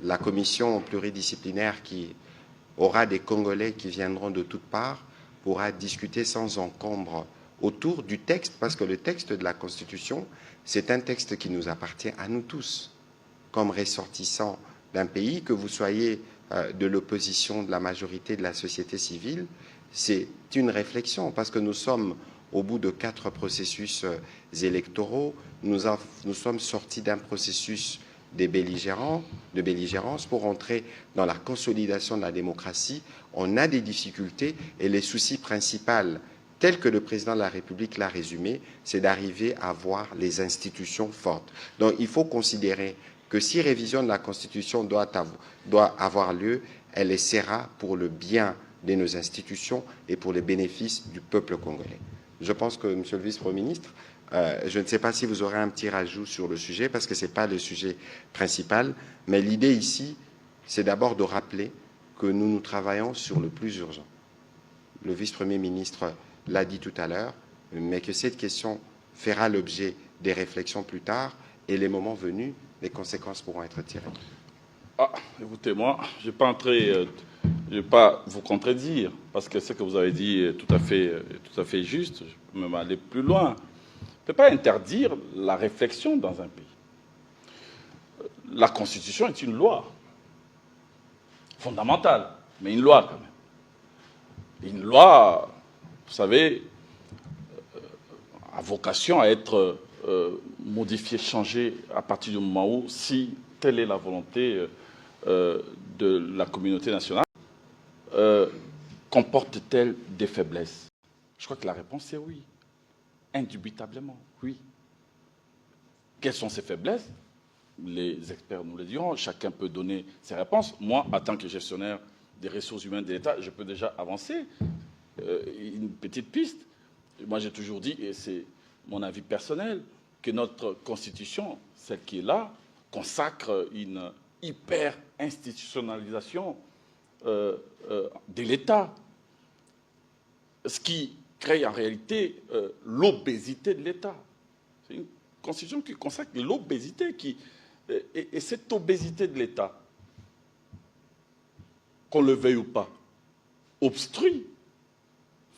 La commission pluridisciplinaire qui aura des Congolais qui viendront de toutes parts pourra discuter sans encombre autour du texte, parce que le texte de la Constitution, c'est un texte qui nous appartient à nous tous, comme ressortissants d'un pays, que vous soyez de l'opposition, de la majorité de la société civile. C'est une réflexion, parce que nous sommes au bout de 4 processus électoraux, nous sommes sortis d'un processus de belligérance pour entrer dans la consolidation de la démocratie. On a des difficultés et les soucis principaux, tels que le président de la République l'a résumé, c'est d'arriver à avoir les institutions fortes. Donc il faut considérer que si révision de la Constitution doit avoir lieu, elle essaiera pour le bien de nos institutions et pour les bénéfices du peuple congolais. Je pense que, Monsieur le Vice-Premier ministre, je ne sais pas si vous aurez un petit rajout sur le sujet, parce que ce n'est pas le sujet principal, mais l'idée ici, c'est d'abord de rappeler que nous travaillons sur le plus urgent. Le Vice-Premier ministre l'a dit tout à l'heure, mais que cette question fera l'objet des réflexions plus tard, et les moments venus, les conséquences pourront être tirées. Écoutez, moi, je ne vais pas vous contredire, parce que ce que vous avez dit est tout à fait juste. Je peux même aller plus loin. On ne peut pas interdire la réflexion dans un pays. la Constitution est une loi fondamentale, mais une loi quand même. Une loi, vous savez, a vocation à être modifiée, changée à partir du moment où, si telle est la volonté de la communauté nationale, comporte-t-elle des faiblesses? Je crois que la réponse est oui. Indubitablement, oui. Quelles sont ces faiblesses? Les experts nous le diront, chacun peut donner ses réponses. Moi, en tant que gestionnaire des ressources humaines de l'État, je peux déjà avancer une petite piste. Moi, j'ai toujours dit, et c'est mon avis personnel, que notre Constitution, celle qui est là, consacre une hyper-institutionnalisation de l'État, ce qui crée en réalité l'obésité de l'État. C'est une Constitution qui consacre l'obésité, et cette obésité de l'État, qu'on le veuille ou pas, obstrue,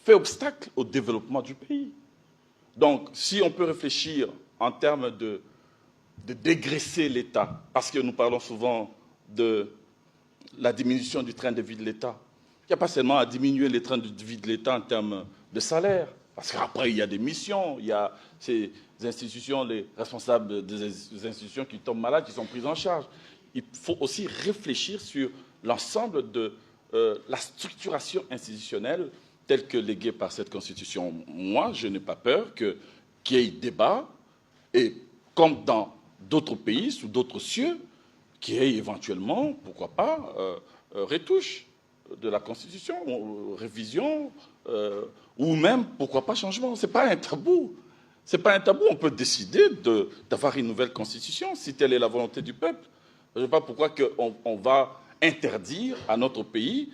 fait obstacle au développement du pays. Donc, si on peut réfléchir en termes de dégraisser l'État, parce que nous parlons souvent de la diminution du train de vie de l'État, il n'y a pas seulement à diminuer les trains de vie de l'État en termes de salaire, parce qu'après, il y a des missions, il y a ces institutions, les responsables des institutions qui tombent malades, qui sont prises en charge. Il faut aussi réfléchir sur l'ensemble de la structuration institutionnelle telle que léguée par cette Constitution. Moi, je n'ai pas peur qu'il y ait débat, et comme dans d'autres pays, sous d'autres cieux, qu'il y ait éventuellement, pourquoi pas, retouche de la Constitution, révision, ou même, pourquoi pas, changement. Ce n'est pas un tabou. Ce n'est pas un tabou. On peut décider d'avoir une nouvelle Constitution, si telle est la volonté du peuple. Je ne sais pas pourquoi on va interdire à notre pays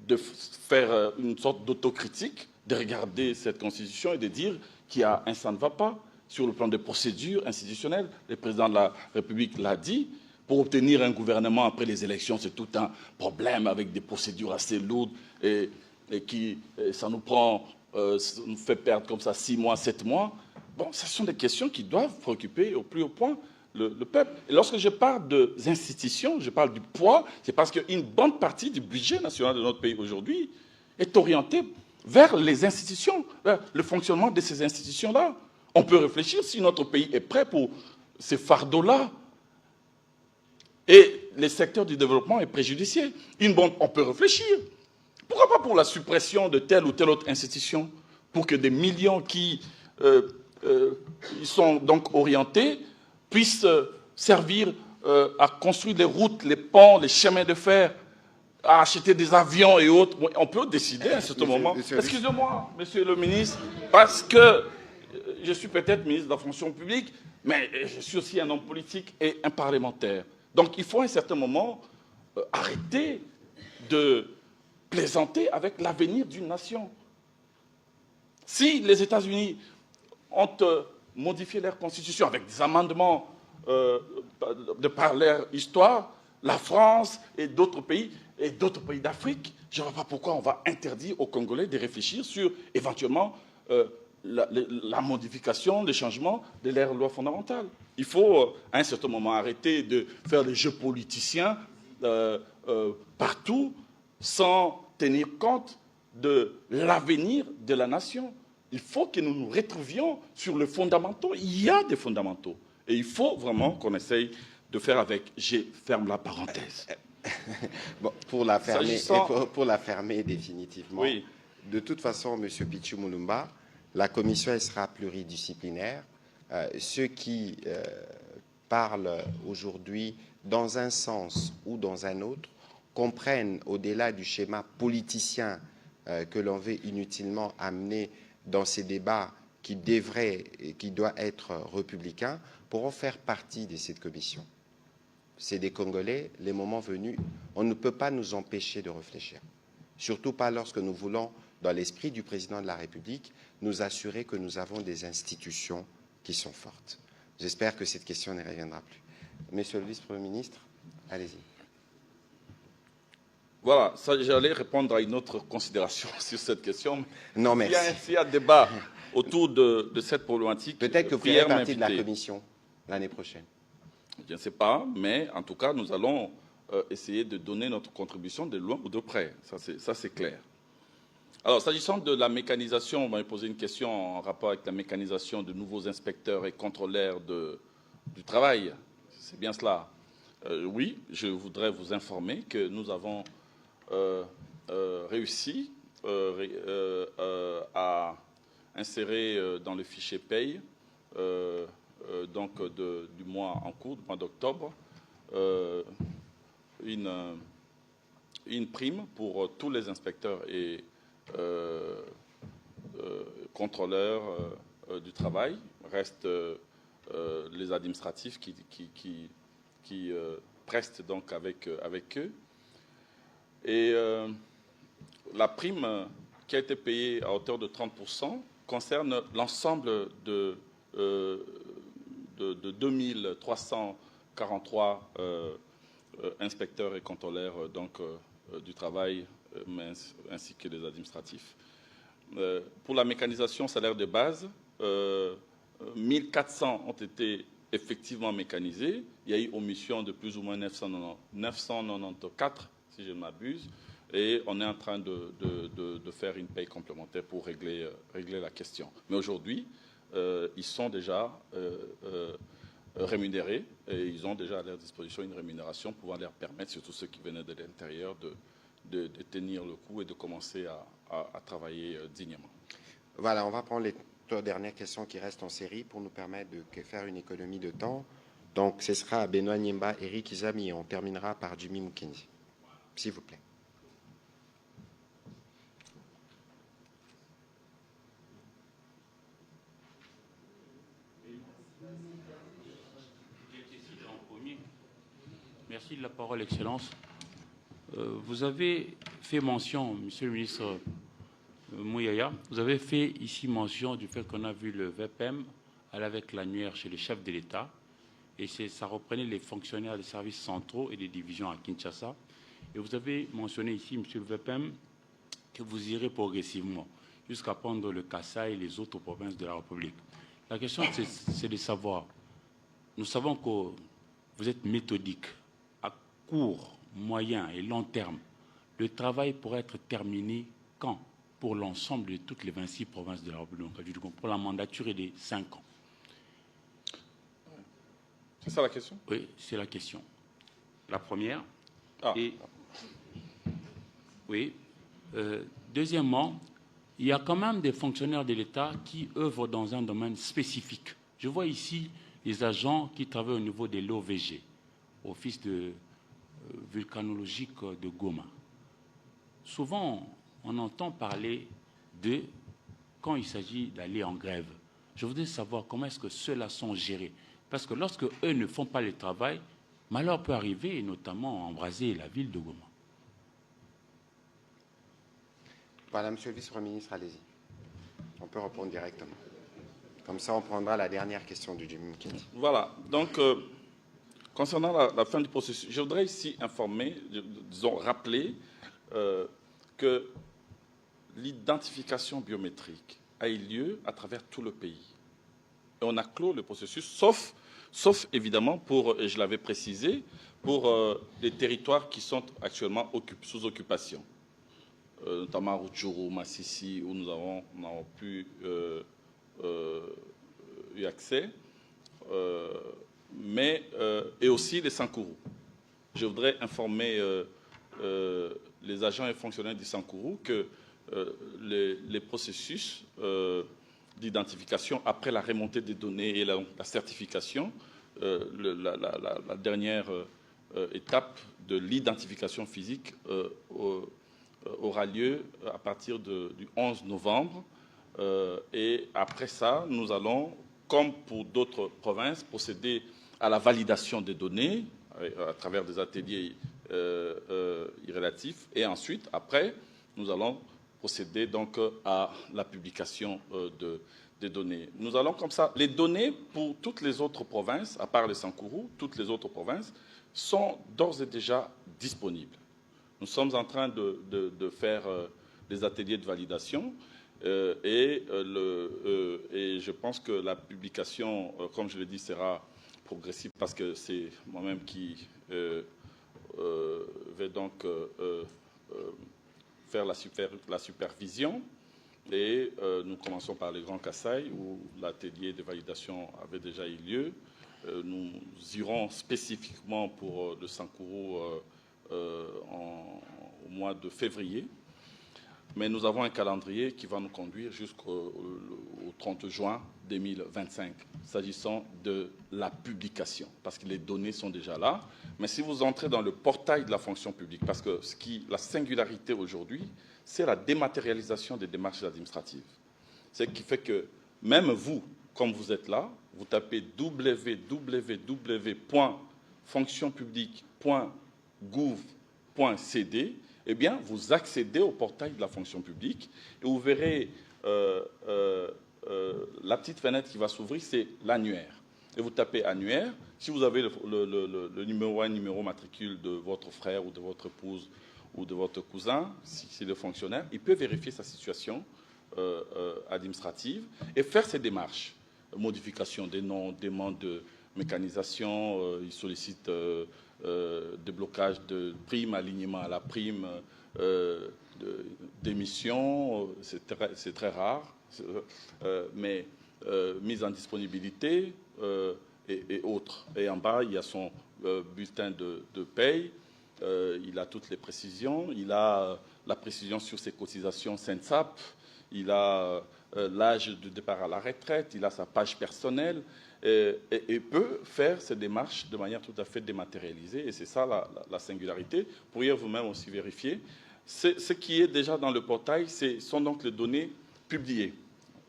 de faire une sorte d'autocritique, de regarder cette Constitution et de dire qu'il y a un ça ne va pas. Sur le plan des procédures institutionnelles, le président de la République l'a dit, pour obtenir un gouvernement après les élections, c'est tout un problème avec des procédures assez lourdes et qui, ça nous nous fait perdre comme ça 6 mois, 7 mois. Bon, ce sont des questions qui doivent préoccuper au plus haut point le peuple. Et lorsque je parle des institutions, je parle du poids, c'est parce qu'une bonne partie du budget national de notre pays aujourd'hui est orientée vers les institutions, vers le fonctionnement de ces institutions-là. On peut réfléchir si notre pays est prêt pour ces fardeaux-là. Et les secteurs du développement est préjudicié. On peut réfléchir. Pourquoi pas pour la suppression de telle ou telle autre institution, pour que des millions qui sont donc orientés puissent servir à construire les routes, les ponts, les chemins de fer, à acheter des avions et autres. On peut décider à un certain moment. Excusez-moi, monsieur le ministre, parce que je suis peut-être ministre de la fonction publique, mais je suis aussi un homme politique et un parlementaire. Donc il faut à un certain moment arrêter de plaisanter avec l'avenir d'une nation. Si les États-Unis ont modifié leur constitution avec des amendements de par leur histoire, la France et d'autres pays d'Afrique, je ne vois pas pourquoi on va interdire aux Congolais de réfléchir sur éventuellement la modification, les changements de leur loi fondamentale. Il faut à un certain moment arrêter de faire des jeux politiciens partout sans tenir compte de l'avenir de la nation. Il faut que nous nous retrouvions sur les fondamentaux. Il y a des fondamentaux. Et il faut vraiment qu'on essaye de faire avec. Je ferme la parenthèse. Bon, pour la fermer définitivement, oui. De toute façon, M. Pichou Moulumba, la commission elle sera pluridisciplinaire. Ceux qui parlent aujourd'hui dans un sens ou dans un autre comprennent, au-delà du schéma politicien que l'on veut inutilement amener dans ces débats qui doit être républicain, pourront faire partie de cette commission. C'est des Congolais, les moments venus, on ne peut pas nous empêcher de réfléchir. Surtout pas lorsque nous voulons, dans l'esprit du président de la République, nous assurer que nous avons des institutions qui sont fortes. J'espère que cette question ne reviendra plus. Monsieur le vice-premier ministre, allez-y. Voilà, j'allais répondre à une autre considération sur cette question. Non, merci. S'il y a débat autour de cette problématique, peut-être que vous ferez partie de la commission l'année prochaine. Je ne sais pas, mais en tout cas, nous allons essayer de donner notre contribution de loin ou de près. Ça, c'est clair. Alors, s'agissant de la mécanisation, on m'a posé une question en rapport avec la mécanisation de nouveaux inspecteurs et contrôleurs du travail. C'est bien cela. Oui, je voudrais vous informer que nous avons réussi à insérer dans le fichier paye, donc du mois en cours, du mois d'octobre, une prime pour tous les inspecteurs et contrôleurs du travail. Restent les administratifs qui prestent donc avec eux. Et la prime qui a été payée à hauteur de 30% concerne l'ensemble de 2343 inspecteurs et contrôleurs donc, du travail, ainsi que les administratifs. Pour la mécanisation salaire de base, 1400 ont été effectivement mécanisés. Il y a eu omission de plus ou moins 994, si je ne m'abuse, et on est en train de faire une paye complémentaire pour régler la question. Mais aujourd'hui, ils sont déjà rémunérés et ils ont déjà à leur disposition une rémunération pouvant leur permettre, surtout ceux qui venaient de l'intérieur, de tenir le coup et de commencer à travailler dignement. Voilà, on va prendre les deux dernières questions qui restent en série pour nous permettre de faire une économie de temps. Donc, ce sera Benoît Niemba, Eric Izami et on terminera par Jimmy Mukinzi. S'il vous plaît. Merci de la parole, Excellence. Vous avez fait mention, Monsieur le ministre Mouyaya, vous avez fait ici mention du fait qu'on a vu le VPM aller avec l'annuaire chez le chef de l'État, et ça reprenait les fonctionnaires des services centraux et des divisions à Kinshasa. Et vous avez mentionné ici, Monsieur le VPM, que vous irez progressivement jusqu'à prendre le Kassai et les autres provinces de la République. La question, c'est de savoir, nous savons que vous êtes méthodique, à court, moyen et long terme. Le travail pourrait être terminé quand? Pour l'ensemble de toutes les 26 provinces de la République, pour la mandature des 5 ans. C'est ça la question? Oui, c'est la question. La première. Ah. Et, oui. Deuxièmement, il y a quand même des fonctionnaires de l'État qui œuvrent dans un domaine spécifique. Je vois ici les agents qui travaillent au niveau de l'OVG, Office de vulcanologique de Goma. Souvent, on entend parler d'eux quand il s'agit d'aller en grève. Je voudrais savoir comment est-ce que ceux-là sont gérés. Parce que lorsque eux ne font pas le travail, malheur peut arriver, et notamment embraser la ville de Goma. Voilà, Monsieur le Vice-Premier ministre, allez-y. On peut répondre directement. Comme ça, on prendra la dernière question du Jimmy Mukinzi. Voilà. Donc, concernant la fin du processus, je voudrais ici informer, disons, rappeler que l'identification biométrique a eu lieu à travers tout le pays. Et on a clos le processus, sauf évidemment pour, et je l'avais précisé, pour les territoires qui sont actuellement sous occupation, notamment Rutshuru, Massissi, où nous avons pu eu accès, et aussi les Sankourou. Je voudrais informer les agents et fonctionnaires du Sankourou que les processus d'identification après la remontée des données et la certification, la dernière étape de l'identification physique aura lieu à partir du 11 novembre. Et après ça, nous allons, comme pour d'autres provinces, procéder à la validation des données à travers des ateliers relatifs. Et ensuite, après, nous allons procéder donc à la publication des données. Nous allons comme ça. Les données pour toutes les autres provinces, à part le Sankourou, toutes les autres provinces, sont d'ores et déjà disponibles. Nous sommes en train de faire des ateliers de validation et je pense que la publication, comme je l'ai dit, sera progressif, parce que c'est moi-même qui vais donc faire la supervision. Et nous commençons par le Grand Kasaï, où l'atelier de validation avait déjà eu lieu. Nous irons spécifiquement pour le Sankuru au mois de février. Mais nous avons un calendrier qui va nous conduire jusqu'au 30 juin 2025, s'agissant de la publication, parce que les données sont déjà là. Mais si vous entrez dans le portail de la fonction publique, parce que la singularité aujourd'hui, c'est la dématérialisation des démarches administratives. Ce qui fait que même vous, comme vous êtes là, vous tapez www.fonctionpublique.gouv.cd, eh bien, vous accédez au portail de la fonction publique et vous verrez la petite fenêtre qui va s'ouvrir, c'est l'annuaire. Et vous tapez annuaire. Si vous avez le numéro 1, numéro matricule de votre frère ou de votre épouse ou de votre cousin, si c'est le fonctionnaire, il peut vérifier sa situation administrative et faire ses démarches. Modification des noms, demande de mécanisation, il sollicite déblocage de prime, alignement à la prime, d'émission, c'est très rare, mais mise en disponibilité et autres. Et en bas, il y a son bulletin de paye, il a toutes les précisions, il a la précision sur ses cotisations SENSAP, il a l'âge de départ à la retraite, il a sa page personnelle et peut faire ces démarches de manière tout à fait dématérialisée. Et c'est ça la singularité. Vous pourriez vous-même aussi vérifier. Ce qui est déjà dans le portail, sont donc les données publiées.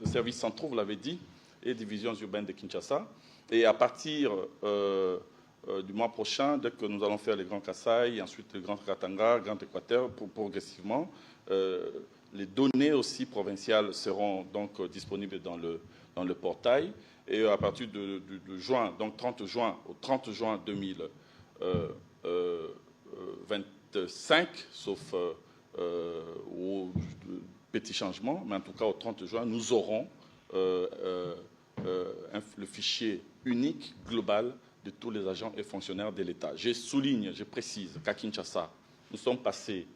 Le service central, vous l'avez dit, et divisions urbaines de Kinshasa. Et à partir du mois prochain, dès que nous allons faire les Grands Kasaï, ensuite le Grand Katanga, Grand Équateur, progressivement, les données aussi provinciales seront donc disponibles dans le portail. Et à partir de juin, donc 30 juin, au 30 juin 2025, sauf au petit changement, mais en tout cas au 30 juin, nous aurons le fichier unique global de tous les agents et fonctionnaires de l'État. Je souligne, je précise qu'à Kinshasa, nous sommes partis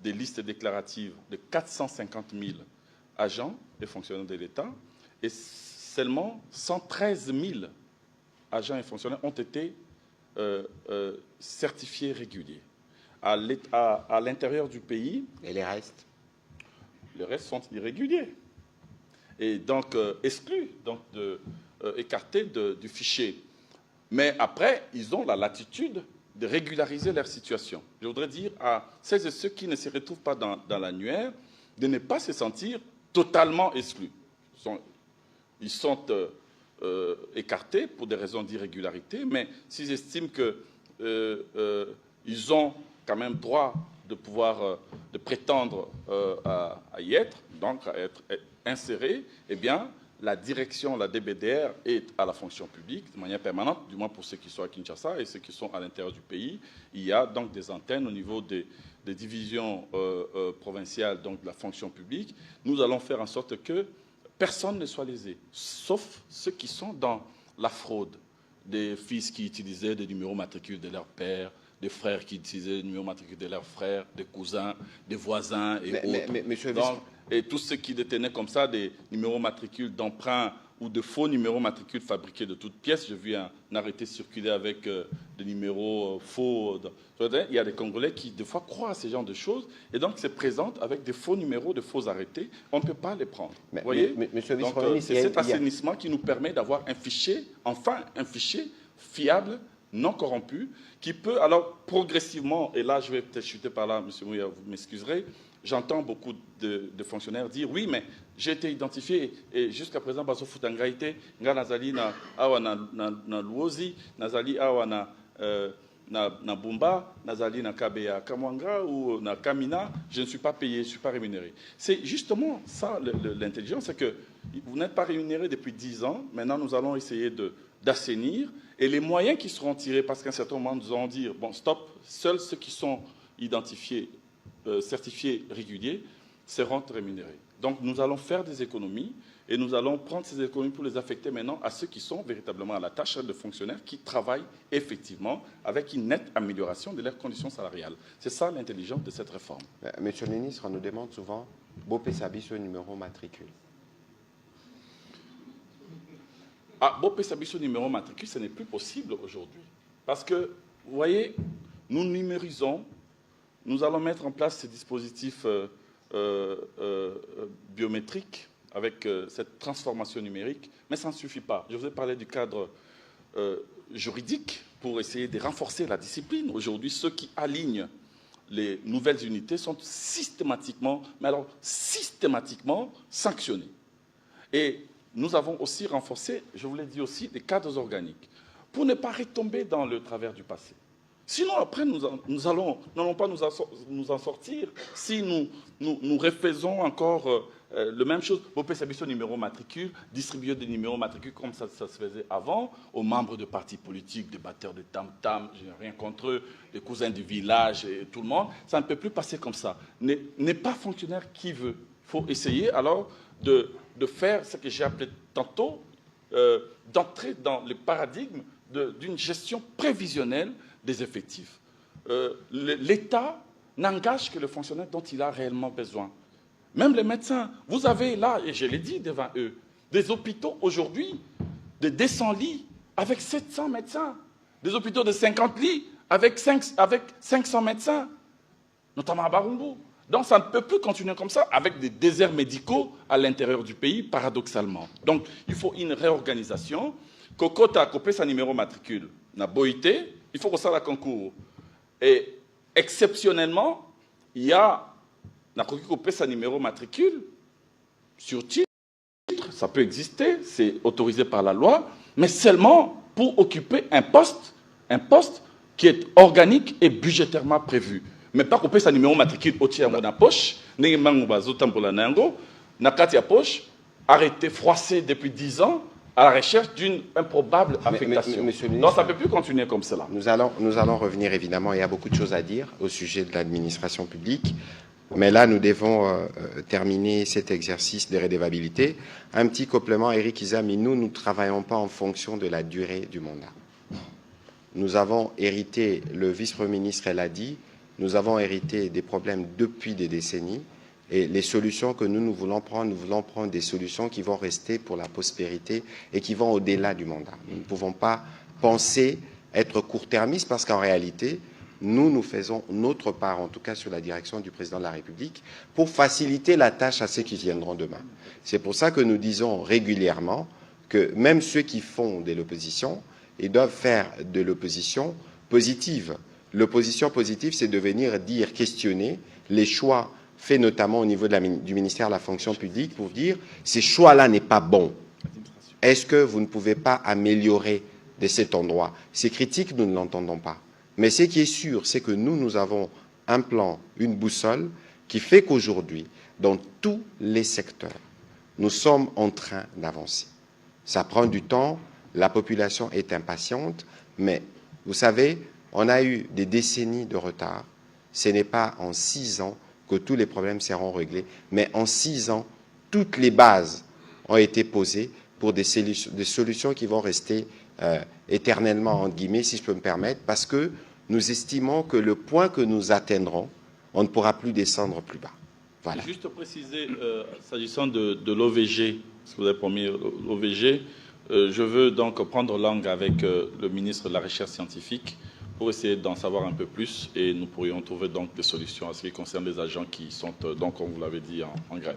des listes déclaratives de 450 000 agents et fonctionnaires de l'État et seulement 113 000 agents et fonctionnaires ont été certifiés réguliers. À l'intérieur du pays... Et les restes? Les restes sont irréguliers. Et donc exclus, donc écartés du fichier. Mais après, ils ont la latitude de régulariser leur situation. Je voudrais dire à celles et ceux qui ne se retrouvent pas dans l'annuaire de ne pas se sentir totalement exclus. Ils sont écartés pour des raisons d'irrégularité, mais s'ils estiment qu'ils ont quand même droit de pouvoir de prétendre à y être, donc à être insérés, eh bien, la direction, la DBDR, est à la fonction publique de manière permanente, du moins pour ceux qui sont à Kinshasa et ceux qui sont à l'intérieur du pays. Il y a donc des antennes au niveau des divisions provinciales, donc de la fonction publique. Nous allons faire en sorte que personne ne soit lésé, sauf ceux qui sont dans la fraude, des fils qui utilisaient des numéros matricules de leur père, des frères qui utilisaient des numéros matricules de leurs frères, des cousins, des voisins et autres. Monsieur Et tous ceux qui détenaient comme ça des numéros matricules d'emprunt ou de faux numéros matricules fabriqués de toutes pièces. J'ai vu un arrêté circuler avec des numéros faux. Il y a des Congolais qui, des fois, croient à ce genre de choses et donc se présentent avec des faux numéros, de faux arrêtés. On ne peut pas les prendre. Vous voyez, donc c'est cet assainissement qui nous permet d'avoir un fichier, enfin un fichier fiable, non corrompu, qui peut, alors progressivement, et là je vais peut-être chuter par là, M. Mouya, vous m'excuserez, j'entends beaucoup de fonctionnaires dire oui, mais j'ai été identifié et jusqu'à présent, Baso Futanga été, nga nazali na awa na Luozi, nazali awa na Bumba, nazali na Kabeya Kamwanga ou na Kamina, je ne suis pas payé, je ne suis pas rémunéré. C'est justement ça l'intelligence, c'est que vous n'êtes pas rémunéré depuis 10 ans, maintenant nous allons essayer d'assainir et les moyens qui seront tirés, parce qu'à un certain moment nous allons dire, bon stop, seuls ceux qui sont identifiés, certifiés réguliers seront rémunérés. Donc nous allons faire des économies Et nous allons prendre ces économies pour les affecter maintenant à ceux qui sont véritablement à la tâche, de fonctionnaires qui travaillent effectivement avec une nette amélioration de leurs conditions salariales. C'est ça l'intelligence de cette réforme. Monsieur le ministre, on nous demande souvent Bopé Sabiso numéro matricule. Ah, Bopé Sabiso numéro matricule, ce n'est plus possible aujourd'hui. Parce que, vous voyez, nous numérisons, nous allons mettre en place ces dispositifs biométriques avec cette transformation numérique, mais ça ne suffit pas. Je vous ai parlé du cadre juridique pour essayer de renforcer la discipline. Aujourd'hui, ceux qui alignent les nouvelles unités sont systématiquement, mais alors systématiquement sanctionnés. Et nous avons aussi renforcé, je vous l'ai dit aussi, les cadres organiques pour ne pas retomber dans le travers du passé. Sinon, après, nous n'allons pas nous en sortir si nous refaisons encore la même chose. Bopé Sabiso numéro matricule, distribuer des numéros matricules comme ça se faisait avant, aux membres de partis politiques, des batteurs de tam-tam, je n'ai rien contre eux, les cousins du village et tout le monde. Ça ne peut plus passer comme ça. N'est pas fonctionnaire qui veut. Il faut essayer alors de faire ce que j'ai appelé tantôt, d'entrer dans le paradigme d'une gestion prévisionnelle des effectifs. L'État n'engage que le fonctionnaire dont il a réellement besoin. Même les médecins, vous avez là, et je l'ai dit devant eux, des hôpitaux aujourd'hui de 200 lits avec 700 médecins, des hôpitaux de 50 lits avec 500 médecins, notamment à Barumbu. Donc ça ne peut plus continuer comme ça avec des déserts médicaux à l'intérieur du pays, paradoxalement. Donc il faut une réorganisation. Kokota a coupé sa numéro matricule, n'a boité, il faut que ça la concours. Et exceptionnellement, il y a n'a coupé sa numéro matricule sur titre, ça peut exister, c'est autorisé par la loi, mais seulement pour occuper un poste qui est organique et budgétairement prévu. Mais pas couper sa numéro matricule au tiers de la poche, poche, arrêté, froissé depuis 10 ans, à la recherche d'une improbable affectation. Non, ça ne peut plus continuer comme cela. Nous allons revenir, évidemment, il y a beaucoup de choses à dire au sujet de l'administration publique. Mais là, nous devons terminer cet exercice de redevabilité. Un petit complément, Éric Izami, nous ne travaillons pas en fonction de la durée du mandat. Nous avons hérité, le vice-premier ministre l'a dit, nous avons hérité des problèmes depuis des décennies. Et les solutions que nous voulons prendre des solutions qui vont rester pour la prospérité et qui vont au-delà du mandat. Nous ne pouvons pas penser être court-termistes parce qu'en réalité, nous faisons notre part, en tout cas sur la direction du président de la République, pour faciliter la tâche à ceux qui viendront demain. C'est pour ça que nous disons régulièrement que même ceux qui font de l'opposition, ils doivent faire de l'opposition positive. L'opposition positive, c'est de venir dire, questionner les choix faits notamment au niveau du ministère de la fonction publique pour dire ces choix-là n'est pas bon. Est-ce que vous ne pouvez pas améliorer de cet endroit? Ces critiques, nous ne l'entendons pas. Mais ce qui est sûr, c'est que nous avons un plan, une boussole qui fait qu'aujourd'hui, dans tous les secteurs, nous sommes en train d'avancer. Ça prend du temps, la population est impatiente, mais vous savez, on a eu des décennies de retard. Ce n'est pas en 6 ans que tous les problèmes seront réglés, mais en 6 ans, toutes les bases ont été posées pour des solutions qui vont rester éternellement, entre guillemets, si je peux me permettre, parce que nous estimons que le point que nous atteindrons, on ne pourra plus descendre plus bas. Voilà. Juste préciser, s'agissant de l'OVG, ce que vous avez promis, l'OVG, je veux donc prendre langue avec le ministre de la Recherche scientifique pour essayer d'en savoir un peu plus et nous pourrions trouver donc des solutions à ce qui concerne les agents qui sont, donc, comme vous l'avez dit, en grève.